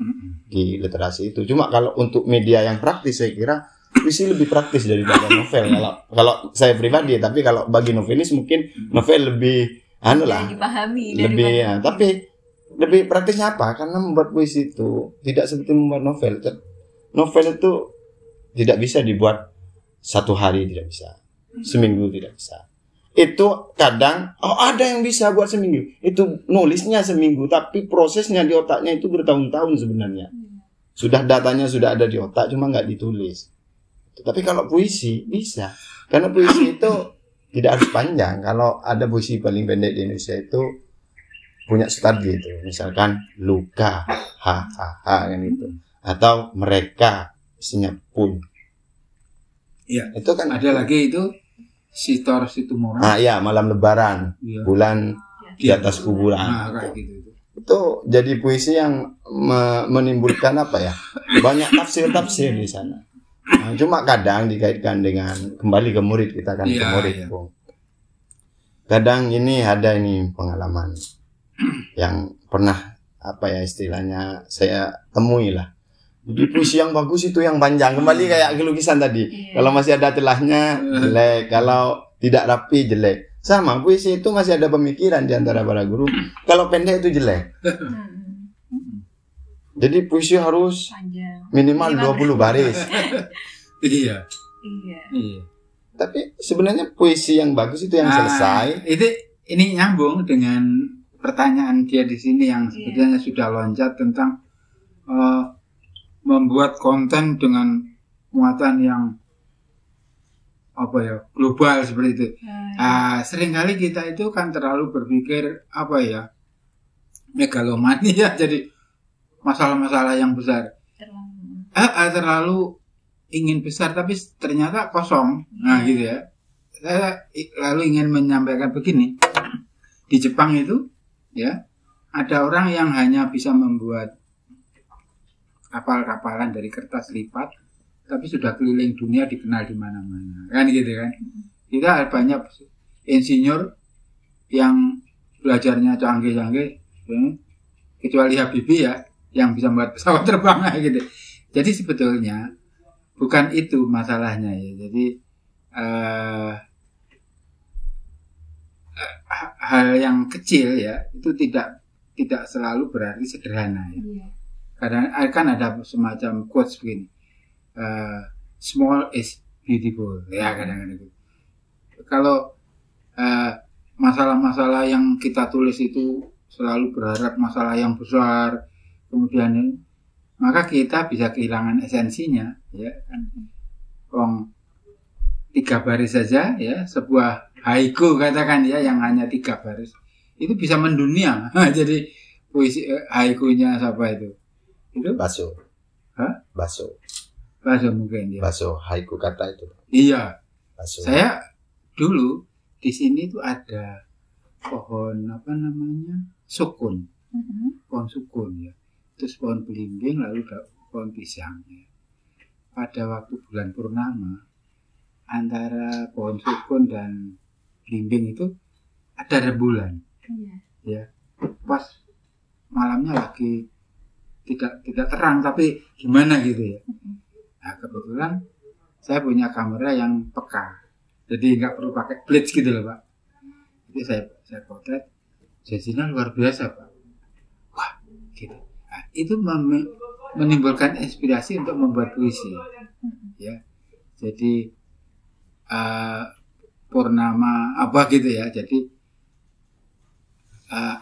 S2: di literasi itu. Cuma kalau untuk media yang praktis saya kira puisi lebih praktis daripada novel. Kalau saya pribadi, tapi kalau bagi novelis mungkin novel lebih lah,
S1: Dipahami
S2: lebih
S1: daripada-
S2: tapi lebih praktisnya apa? Karena membuat puisi itu tidak seperti membuat novel. Novel itu tidak bisa dibuat satu hari, tidak bisa. Seminggu tidak bisa. Itu kadang ada yang bisa buat seminggu. Itu nulisnya seminggu, tapi prosesnya di otaknya itu bertahun-tahun sebenarnya. Sudah datanya sudah ada di otak, cuma nggak ditulis. Tapi kalau puisi bisa, karena puisi itu tidak harus panjang. Kalau ada puisi paling pendek di Indonesia itu punya studi itu, misalkan luka, kan itu, atau mereka, isinya pun.
S3: Iya.
S2: Itu kan
S3: Ada lagi itu Sitor Situmorang.
S2: ya malam Lebaran,
S3: Iya.
S2: bulan di atas kuburan.
S3: Nah, kayak gitu.
S2: Itu jadi puisi yang menimbulkan apa ya? Banyak tafsir-tafsir di sana. Nah, cuma kadang dikaitkan dengan kembali ke murid, kita kan ke
S3: Iya,
S2: murid.
S3: iya.
S2: Bung. Kadang ada ini pengalaman yang pernah apa ya istilahnya saya temui lah. Jadi puisi yang bagus itu yang panjang, kembali kayak ke lukisan tadi.
S1: Iya.
S2: Kalau masih ada celahnya jelek, kalau tidak rapi jelek. Sama puisi itu masih ada pemikiran di antara para guru. Kalau pendek itu jelek. Jadi puisi harus
S1: Panjang.
S2: minimal 20 baris.
S3: Iya.
S1: Iya.
S3: Iya.
S2: Tapi sebenarnya puisi yang bagus itu yang selesai.
S3: Ini nyambung dengan pertanyaan dia di sini yang sebetulnya sudah loncat tentang membuat konten dengan muatan yang apa ya global seperti itu. Seringkali kita itu kan terlalu berpikir apa ya megalomani ya, jadi masalah-masalah yang besar. Terlalu ingin besar tapi ternyata kosong. Nah gitu ya. Saya lalu ingin menyampaikan begini. Di Jepang itu ya ada orang yang hanya bisa membuat kapal-kapalan dari kertas lipat, tapi sudah keliling dunia, dikenal di mana-mana. Kan gitu kan. Kita banyak insinyur yang belajarnya canggih-canggih, kecuali Habibie ya, yang bisa membuat pesawat terbang gitu. Jadi sebetulnya bukan itu masalahnya ya. Jadi hal yang kecil ya itu tidak selalu berarti sederhana ya. Kadang kan ada semacam quotes begini, small is beautiful ya, kadang-kadang gitu. Kalau masalah-masalah yang kita tulis itu selalu berharap masalah yang besar, kemudian maka kita bisa kehilangan esensinya, ya kan. 3 baris saja, ya, sebuah haiku katakan ya, yang hanya 3 baris itu bisa mendunia. Jadi puisi haikunya siapa itu? Itu
S2: Baso.
S3: Hah?
S2: Baso
S3: mungkin ya.
S2: Baso haiku kata itu.
S3: Iya.
S2: Baso.
S3: Saya dulu di sini tuh ada pohon apa namanya? Sukun. Pohon sukun ya. Terus pohon belimbing, lalu pohon pisang ya. Pada waktu bulan purnama antara pohon sukun dan belimbing itu ada rembulan. Ya. Pas malamnya lagi tidak terang tapi gimana gitu ya. Nah, kebetulan saya punya kamera yang peka, jadi nggak perlu pakai blitz gitu loh Pak. Jadi saya potret, jadinya luar biasa Pak. Wah, gitu. Nah, itu menimbulkan inspirasi untuk membuat puisi, ya. Jadi purnama apa gitu ya. Jadi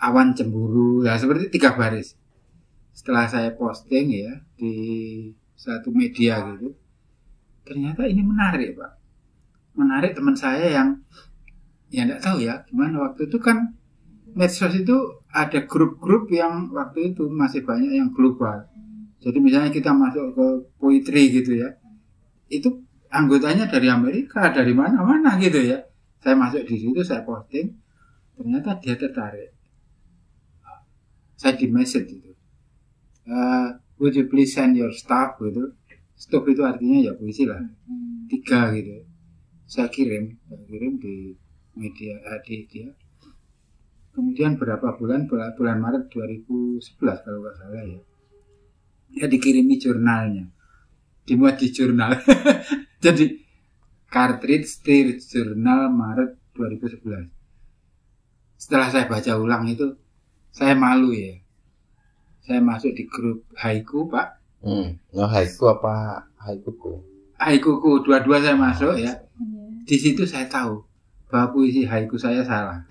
S3: awan cemburu, ya seperti 3 baris. Setelah saya posting ya di satu media gitu, ternyata ini menarik Pak. Menarik teman saya yang enggak tahu ya gimana, waktu itu kan medsos itu ada grup-grup yang waktu itu masih banyak yang global. Jadi misalnya kita masuk ke poetry gitu ya, itu anggotanya dari Amerika, dari mana-mana gitu ya. Saya masuk di situ, saya posting, ternyata dia tertarik. Saya di message itu. Would you please send your stuff gitu. Stuff itu artinya ya puisi lah. 3 gitu. Saya kirim di media di dia. Kemudian berapa bulan Maret 2011 kalau nggak salah ya. Ya dikirimi jurnalnya. Dimuat di jurnal. Jadi cartridge Stirred Journal Maret 2011. Setelah saya baca ulang itu, saya malu ya. Saya masuk di grup haiku Pak.
S2: No, haiku apa haikuku?
S3: Haikuku, dua-dua saya masuk ya. Di situ saya tahu bahwa puisi haiku saya salah.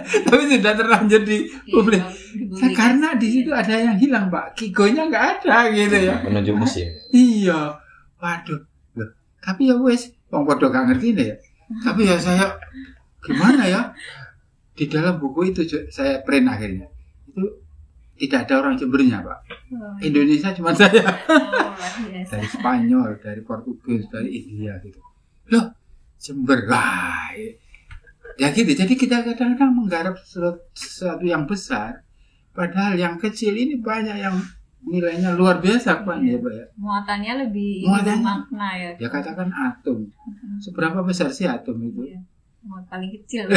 S3: Tapi sudah terlanjur di publik. Karena di situ ada yang hilang Pak. Kigonya nggak ada gitu ya.
S2: Menunjuk musim.
S3: Iya. Waduh. Loh. Tapi ya wes, wong podo gak ngerti deh. Tapi ya saya gimana ya? Di dalam buku itu saya print akhirnya. Itu tidak ada orang Jembernya Pak. Indonesia cuma saya. Dari Spanyol, dari Portugis, dari India gitu. Loh, Jember lah. Ya gitu. Jadi kita kadang-kadang menggarap sesuatu yang besar, padahal yang kecil ini banyak yang nilainya luar biasa Pak ya Pak ya.
S1: Muatannya lebih makna ya.
S3: Ya katakan atom. Seberapa besar sih atom itu?
S1: Iya. Muat paling kecil.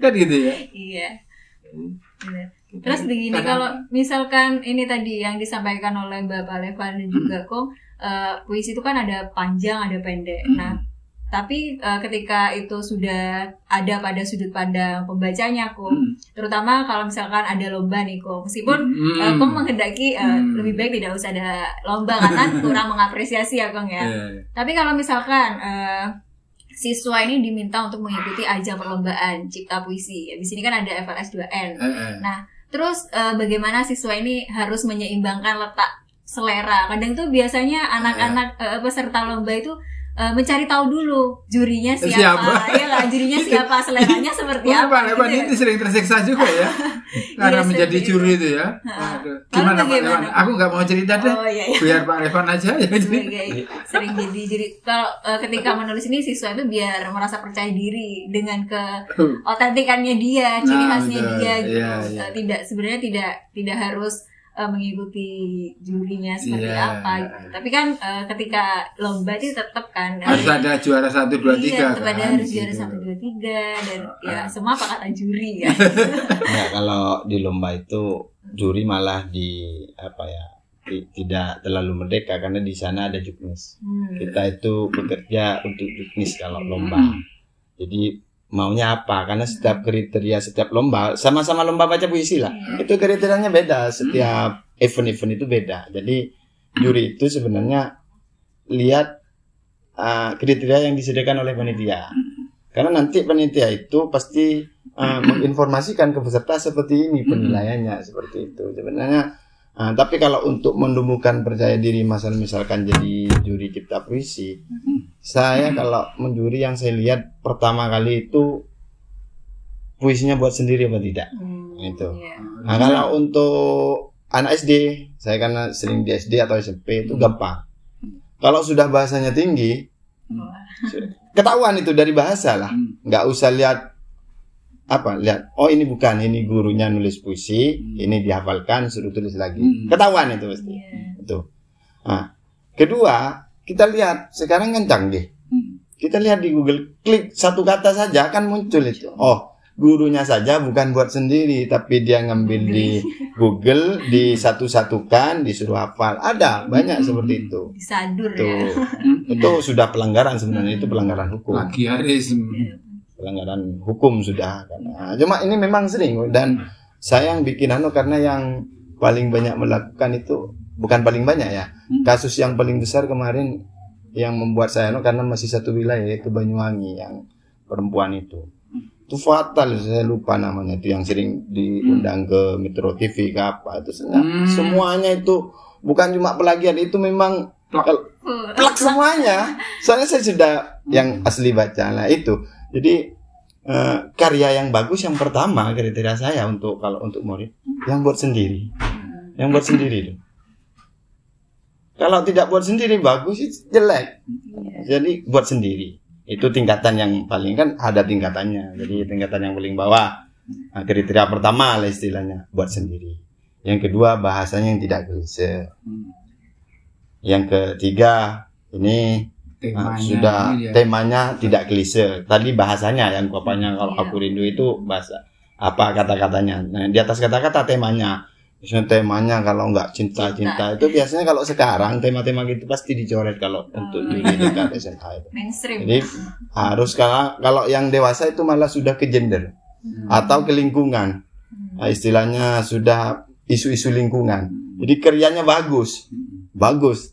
S3: Kan gitu ya.
S1: Iya. Terus begini, kalau misalkan ini tadi yang disampaikan oleh Bapak Levan dan juga Kong, puisi itu kan ada panjang, ada pendek. Nah, tapi ketika itu sudah ada pada sudut pandang pembacanya, Kong, terutama kalau misalkan ada lomba nih, Kong, meskipun Kong menghendaki lebih baik tidak usah ada lomba karena kurang mengapresiasi ya, Kong ya. Tapi kalau misalkan siswa ini diminta untuk mengikuti ajang perlombaan cipta puisi, di sini kan ada FLS 2N. Nah, terus bagaimana siswa ini harus menyeimbangkan letak selera? Kadang tuh biasanya anak-anak peserta lomba itu mencari tahu dulu jurinya siapa? Ya lah, jurinya siapa, seleranya seperti apa.
S3: Pak Levan gitu itu sering tersiksa juga ya. Karena menjadi juri itu ya. Gimana Pak Levan? Aku nggak mau cerita deh. Biar Pak Levan aja ya.
S1: Sering jadi juri. Kalau ketika menulis ini siswa itu biar merasa percaya diri dengan keotentikannya dia, ciri khasnya dia gitu. Sebenarnya tidak harus mengikuti jurinya seperti apa gitu. Tapi kan ketika lomba itu tetap kan
S3: harus ada juara 1, 2, 3
S1: tetap ada harus juara 1, 2, 3 dan ya semua apa kata juri ya.
S2: Nah, kalau di lomba itu juri malah tidak terlalu merdeka karena di sana ada juknis. Kita itu bekerja untuk juknis kalau lomba. Jadi maunya apa, karena setiap kriteria setiap lomba sama-sama lomba baca puisi lah, itu kriterianya beda, setiap event itu beda. Jadi juri itu sebenarnya lihat kriteria yang disediakan oleh panitia. Karena nanti panitia itu pasti menginformasikan ke peserta seperti ini penilaiannya, seperti itu. Sebenarnya, tapi kalau untuk menumbuhkan percaya diri, misalkan jadi juri cipta puisi, saya kalau menjuri yang saya lihat pertama kali itu puisinya buat sendiri apa tidak, itu. Nah, kalau untuk anak SD, saya karena sering di SD atau SMP itu gampang. Kalau sudah bahasanya tinggi, ketahuan itu dari bahasa lah, nggak usah lihat oh ini bukan, ini gurunya nulis puisi, ini dihafalkan suruh tulis lagi, ketahuan itu pasti. Itu. Nah, kedua kita lihat sekarang kan canggih, kita lihat di Google, klik satu kata saja akan muncul itu. Oh, gurunya saja bukan buat sendiri, tapi dia ngambil di Google, disatu-satukan, disuruh hafal. Ada banyak seperti itu.
S1: Disadur
S2: Tuh.
S1: ya.
S2: Itu sudah pelanggaran sebenarnya, itu pelanggaran hukum.
S3: Plagiarisme.
S2: Pelanggaran hukum sudah. Nah, cuma ini memang sering, dan saya yang bikin karena yang paling banyak melakukan itu bukan paling banyak ya. Kasus yang paling besar kemarin yang membuat saya karena masih satu wilayah, yaitu Banyuwangi, yang perempuan itu fatal, saya lupa namanya, itu yang sering diundang ke Metro TV ke apa itu. Semuanya itu bukan cuma plagiat, itu memang plak semuanya. Soalnya saya sudah yang asli baca. Nah itu. Jadi karya yang bagus yang pertama kriteria saya kalau untuk murid yang buat sendiri. Yang buat sendiri itu. Kalau tidak buat sendiri bagus itu jelek. Jadi buat sendiri. Itu tingkatan yang paling, kan ada tingkatannya. Jadi tingkatan yang paling bawah, kriteria pertama lah istilahnya, buat sendiri. Yang kedua bahasanya yang tidak klise. Yang ketiga ini temanya tidak klise. Tadi bahasanya yang bapaknya kalau aku rindu itu bahasa apa kata-katanya. Nah, di atas kata-kata temanya. Misalnya temanya kalau nggak cinta-cinta itu biasanya kalau sekarang tema-tema gitu pasti dicoret kalau untuk di dekat SMA itu.
S1: Mainstream.
S2: Jadi harus kalau yang dewasa itu malah sudah ke gender atau ke lingkungan. Nah, istilahnya sudah isu-isu lingkungan. Jadi karyanya bagus,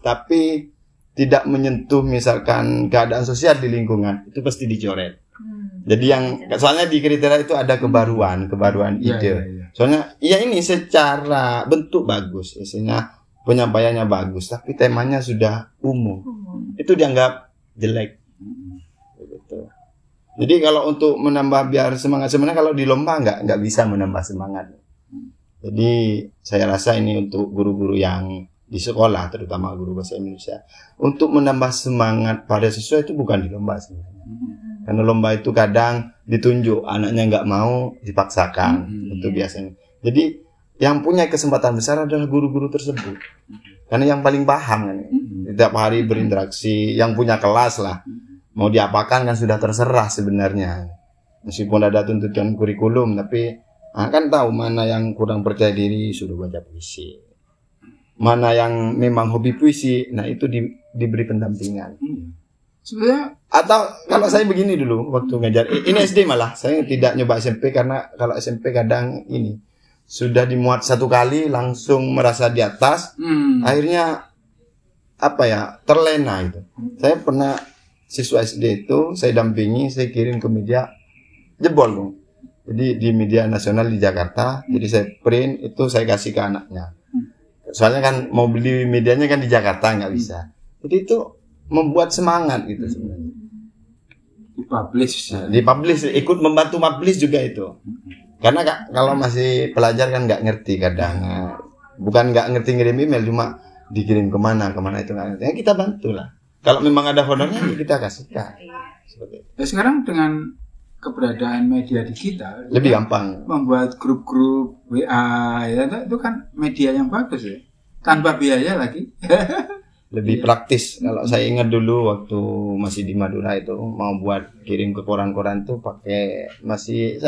S2: tapi tidak menyentuh misalkan keadaan sosial di lingkungan, itu pasti dicoret. Jadi yang soalnya di kriteria itu ada kebaruan ide. Soalnya ini secara bentuk bagus, isinya penyampaiannya bagus, tapi temanya sudah umum. Itu dianggap jelek. Begitu. Jadi kalau untuk menambah biar semangat, sebenarnya kalau di lomba nggak bisa menambah semangat. Jadi saya rasa ini untuk guru-guru yang di sekolah, terutama guru bahasa Indonesia, untuk menambah semangat pada siswa itu bukan di lomba sebenarnya. Karena lomba itu kadang ditunjuk, anaknya nggak mau dipaksakan, itu biasanya. Jadi yang punya kesempatan besar adalah guru-guru tersebut, karena yang paling paham kan, setiap hari berinteraksi, yang punya kelas lah, mau diapakan kan sudah terserah sebenarnya. Meskipun ada tuntutan kurikulum, tapi kan tahu mana yang kurang percaya diri suruh baca puisi, mana yang memang hobi puisi, nah itu diberi pendampingan.
S3: Sebenarnya
S2: atau kalau saya begini dulu waktu ngajar, ini SD malah saya tidak nyoba SMP, karena kalau SMP kadang ini sudah dimuat satu kali langsung merasa di atas, akhirnya terlena itu. Saya pernah siswa SD itu saya dampingi, saya kirim ke media, jebol dong. Jadi di media nasional di Jakarta, jadi saya print itu saya kasih ke anaknya. Soalnya kan mau beli medianya kan di Jakarta nggak bisa. Jadi itu membuat semangat gitu sebenarnya. Dipublish, ikut membantu publish juga itu. Karena kalau masih pelajar kan nggak ngerti kadang, bukan nggak ngerti ngirim email, cuma dikirim kemana itu nggak ngerti. Ya kita bantu lah. Kalau memang ada honornya kita kasihkan.
S3: Ya, sekarang dengan keberadaan media digital
S2: lebih gampang
S3: membuat grup-grup WA ya, itu kan media yang bagus ya, tanpa biaya lagi.
S2: Lebih praktis. Kalau saya ingat dulu waktu masih di Madura itu mau buat kirim ke koran-koran tuh pakai masih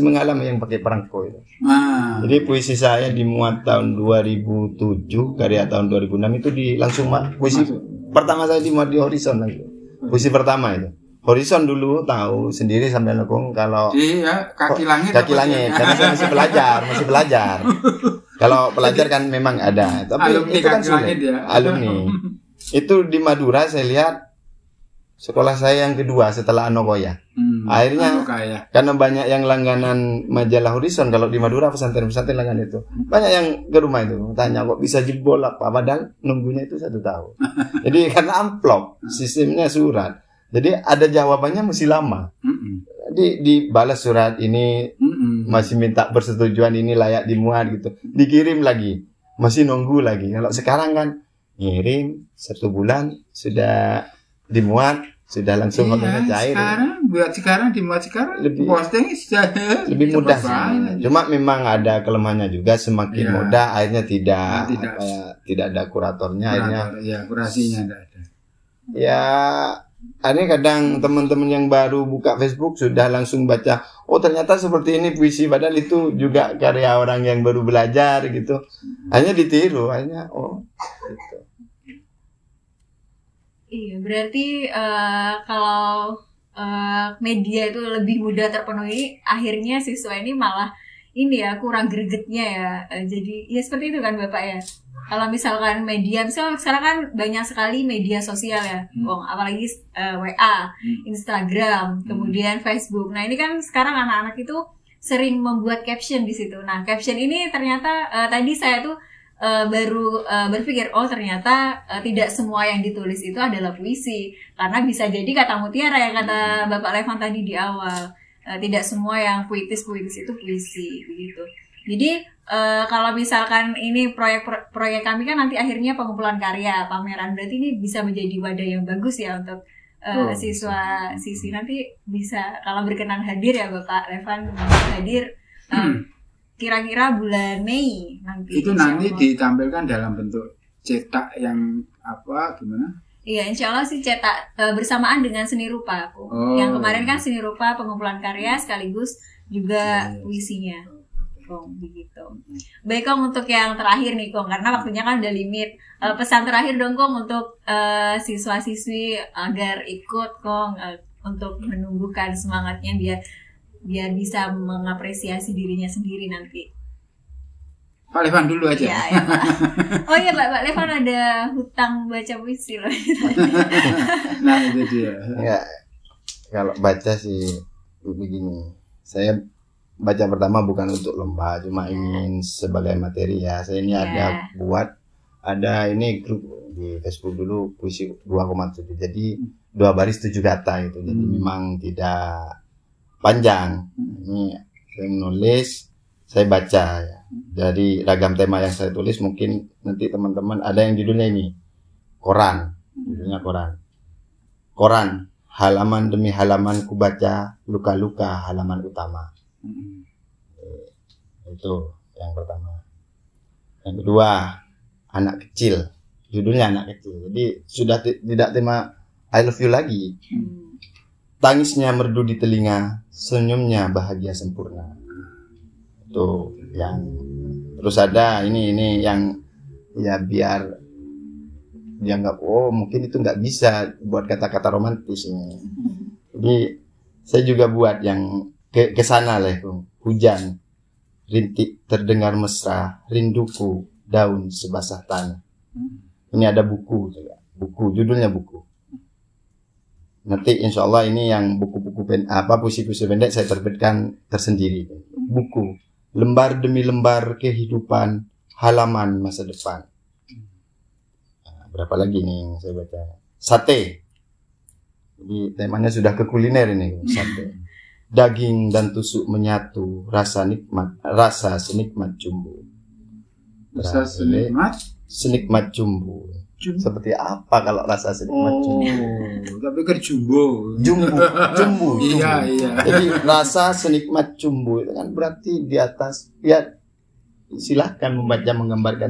S2: mengalami yang pakai perangko itu. Jadi puisi saya dimuat tahun 2007, karya tahun 2006 itu langsung puisi pertama saya dimuat di Horizon lagi. Puisi pertama itu. Horizon dulu tahu sendiri sampai lekung kalau
S3: kaki langit
S2: karena saya masih belajar. Kalau pelajar kan memang ada, tapi
S3: alumni
S2: itu kan sulit.
S3: Ya.
S2: Alumni itu di Madura saya lihat sekolah saya yang kedua setelah Anokoya. Akhirnya karena banyak yang langganan majalah Horizon, kalau di Madura pesantren-pesantren langganan itu banyak yang ke rumah itu tanya kok bisa jebol apa, padahal nunggunya itu 1 tahun. Jadi karena amplop sistemnya surat, jadi ada jawabannya mesti lama. Dibalas surat ini masih minta persetujuan, ini layak dimuat gitu, dikirim lagi masih nunggu lagi. Kalau sekarang kan ngirim 1 bulan sudah dimuat, sudah langsung
S3: iya,
S2: cair.
S3: Sekarang dimuat sekarang lebih posting sudah
S2: lebih mudah sih. Cuma memang ada kelemahannya juga, semakin mudah akhirnya tidak ada kuratornya, akhirnya
S3: kurasinya tidak ada.
S2: Ya, ini kadang teman-teman yang baru buka Facebook sudah langsung baca, oh ternyata seperti ini puisi, padahal itu juga karya orang yang baru belajar gitu. Hanya ditiru, hanya gitu.
S1: Iya, berarti kalau media itu lebih mudah terpenuhi, akhirnya siswa ini malah ini ya kurang gregetnya ya. Jadi ya seperti itu kan Bapak ya. Kalau misalkan media, misalnya sekarang kan banyak sekali media sosial ya, apalagi WA, Instagram, kemudian Facebook. Nah ini kan sekarang anak-anak itu sering membuat caption di situ. Nah caption ini ternyata tadi saya tuh baru berpikir, oh ternyata tidak semua yang ditulis itu adalah puisi, karena bisa jadi kata mutiara yang kata Bapak Levan tadi di awal, tidak semua yang puitis itu puisi begitu. Jadi kalau misalkan ini proyek kami kan nanti akhirnya pengumpulan karya, pameran, berarti ini bisa menjadi wadah yang bagus ya untuk siswa-siswi nanti bisa, kalau berkenan hadir ya Bapak Levan hadir kira-kira bulan Mei nanti.
S3: Itu nanti ditampilkan dalam bentuk cetak yang apa gimana?
S1: Iya, insya Allah sih cetak bersamaan dengan seni rupa aku. Yang kemarin kan seni rupa pengumpulan karya sekaligus juga puisinya. Kong, begitu. Baik Kong, untuk yang terakhir nih Kong, karena waktunya kan udah limit. Pesan terakhir dong Kong untuk siswa-siswi agar ikut Kong, untuk menumbuhkan semangatnya biar bisa mengapresiasi dirinya sendiri nanti.
S3: Pak Levan dulu aja.
S1: Ya, ya, Pak. Oh iya Pak Levan ada hutang baca puisi loh.
S3: Nah itu dia.
S2: Ya, kalau baca sih begini, saya baca pertama bukan untuk lomba, cuma ingin sebagai materi ya. Saya ini ada ini grup di Facebook dulu puisi 2,7, jadi 2 baris 7 kata itu, jadi memang tidak panjang. Ini saya menulis, saya baca ya. Dari ragam tema yang saya tulis, mungkin nanti teman-teman ada yang judulnya ini Koran, judulnya Koran, halaman demi halaman ku baca, luka-luka halaman utama. Itu yang pertama. Yang kedua, anak kecil, judulnya anak kecil, jadi sudah tidak tema I love you lagi. Tangisnya merdu di telinga, senyumnya bahagia sempurna. Itu yang terus ada ini yang ya biar dianggap mungkin itu nggak bisa buat kata-kata romantis ini. Jadi saya juga buat yang kesana lah, hujan rintik terdengar mesra, rinduku daun sebasah tanah. Ini ada buku juga, judulnya buku. Nanti insya Allah ini yang buku-buku puisi-puisi pendek saya terbitkan tersendiri. Buku lembar demi lembar kehidupan, halaman masa depan. Nah, berapa lagi nih yang saya baca? Sate. Jadi temanya sudah ke kuliner ini, sate. Daging dan tusuk menyatu, rasa senikmat jumbo.
S3: Rasa
S2: senikmat jumbo. Seperti apa kalau rasa senikmat jumbo?
S3: Tapi kan jumbo. Iya.
S2: Jadi rasa senikmat jumbo itu kan berarti di atas, ya silahkan membaca menggambarkan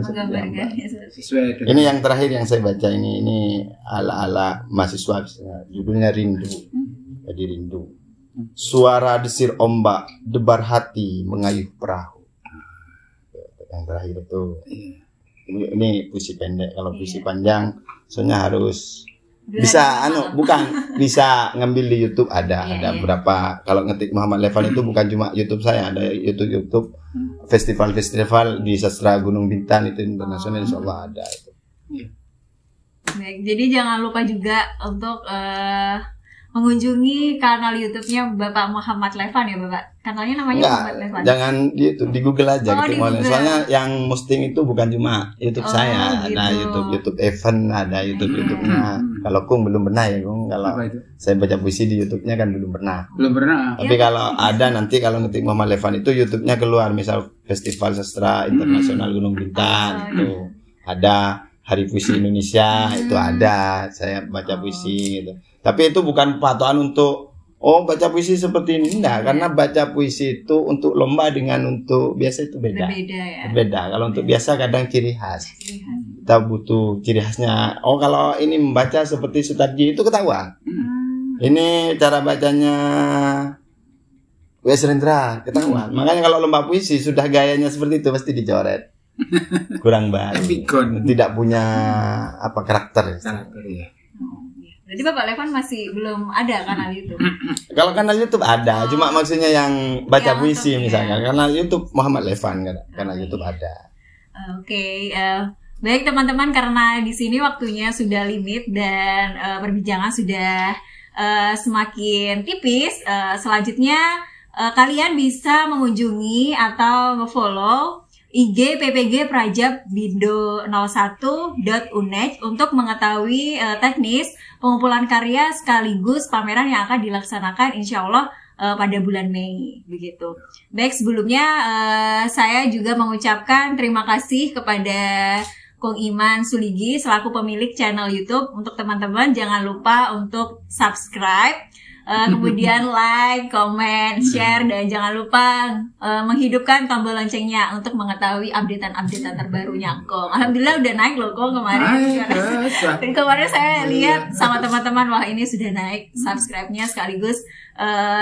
S2: sesuai. Ini yang terakhir yang saya baca ini ala mahasiswa, judulnya Rindu. Jadi rindu. Suara desir ombak, debar hati mengayuh perahu. Yang terakhir itu. Ini puisi pendek. Kalau puisi panjang soalnya harus bisa bisa ngambil di YouTube, ada berapa. Kalau ngetik Muhammad Levan itu bukan cuma YouTube saya, ada YouTube festival di sastra Gunung Bintang itu internasional, insyaallah ada itu.
S1: Baik, jadi jangan lupa juga untuk mengunjungi kanal YouTube-nya Bapak Muhammad Levan ya Bapak. Kanalnya namanya
S2: Enggak,
S1: Muhammad Levan.
S2: jangan di YouTube, di Google aja.
S1: Oh,
S2: Ketik
S1: di
S2: Muhammad.
S1: Google.
S2: Soalnya yang posting itu bukan cuma YouTube
S1: Oh,
S2: saya,
S1: gitu.
S2: ada YouTube event, ada YouTube-nya. Kalau Kung belum pernah ya Kung, kalau
S3: Apa itu?
S2: saya baca puisi di YouTube-nya kan belum pernah.
S3: Belum pernah.
S2: Tapi kalau ada nanti kalau ngetik Muhammad Levan itu YouTube-nya keluar, misal Festival Sastra Internasional Gunung Bintang itu ada, Hari Puisi Indonesia itu ada, saya baca puisi gitu. Tapi itu bukan patokan untuk baca puisi seperti ini, enggak, karena baca puisi itu untuk lomba dengan untuk biasa itu beda.
S1: Berbeda ya.
S2: Beda. Kalau untuk biasa kadang ciri khas. Kita butuh ciri khasnya. Kalau ini membaca seperti Sutarji itu ketahuan. Ini cara bacanya W.S. Rendra ketahuan. Makanya kalau lomba puisi sudah gayanya seperti itu pasti dicoret. Kurang baik.
S3: Epikon.
S2: Tidak punya karakter.
S3: Karakter ya.
S1: Jadi Bapak Levan masih belum ada kanal YouTube.
S2: Kalau kanal YouTube ada, cuma maksudnya yang baca
S1: Yang
S2: puisi
S1: untuk,
S2: misalkan. Kanal YouTube Muhammad Levan kanal YouTube ada.
S1: Oke, baik teman-teman, karena di sini waktunya sudah limit dan perbincangan sudah semakin tipis. Selanjutnya kalian bisa mengunjungi atau follow IG PPG Prajab Bindo 01.unej untuk mengetahui teknis pengumpulan karya sekaligus pameran yang akan dilaksanakan insya Allah pada bulan Mei begitu. Baik, sebelumnya saya juga mengucapkan terima kasih kepada Kung Iman Suligi selaku pemilik channel YouTube. Untuk teman-teman jangan lupa untuk subscribe, kemudian like, comment, share, dan jangan lupa menghidupkan tombol loncengnya untuk mengetahui updatean terbarunya Kong. Alhamdulillah udah naik loh Kong kemarin. Dan kemarin saya lihat sama teman-teman, wah ini sudah naik subscribe-nya, sekaligus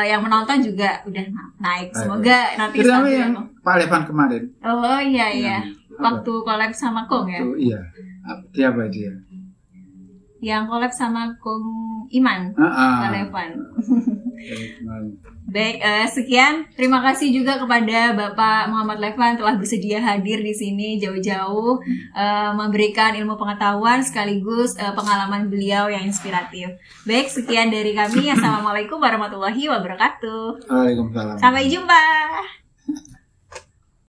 S1: yang menonton juga udah naik. Semoga nanti
S3: terutama yang Pak Levan kemarin.
S1: Oh iya. Waktu collab sama Kong ya?
S3: Iya. Dia apa dia?
S1: Yang collab sama Kung Iman, Pak Levan. Baik, sekian. Terima kasih juga kepada Bapak Muhammad Levan telah bersedia hadir di sini jauh-jauh, memberikan ilmu pengetahuan sekaligus pengalaman beliau yang inspiratif. Baik, sekian dari kami. Assalamualaikum warahmatullahi wabarakatuh.
S3: Waalaikumsalam.
S1: Sampai jumpa.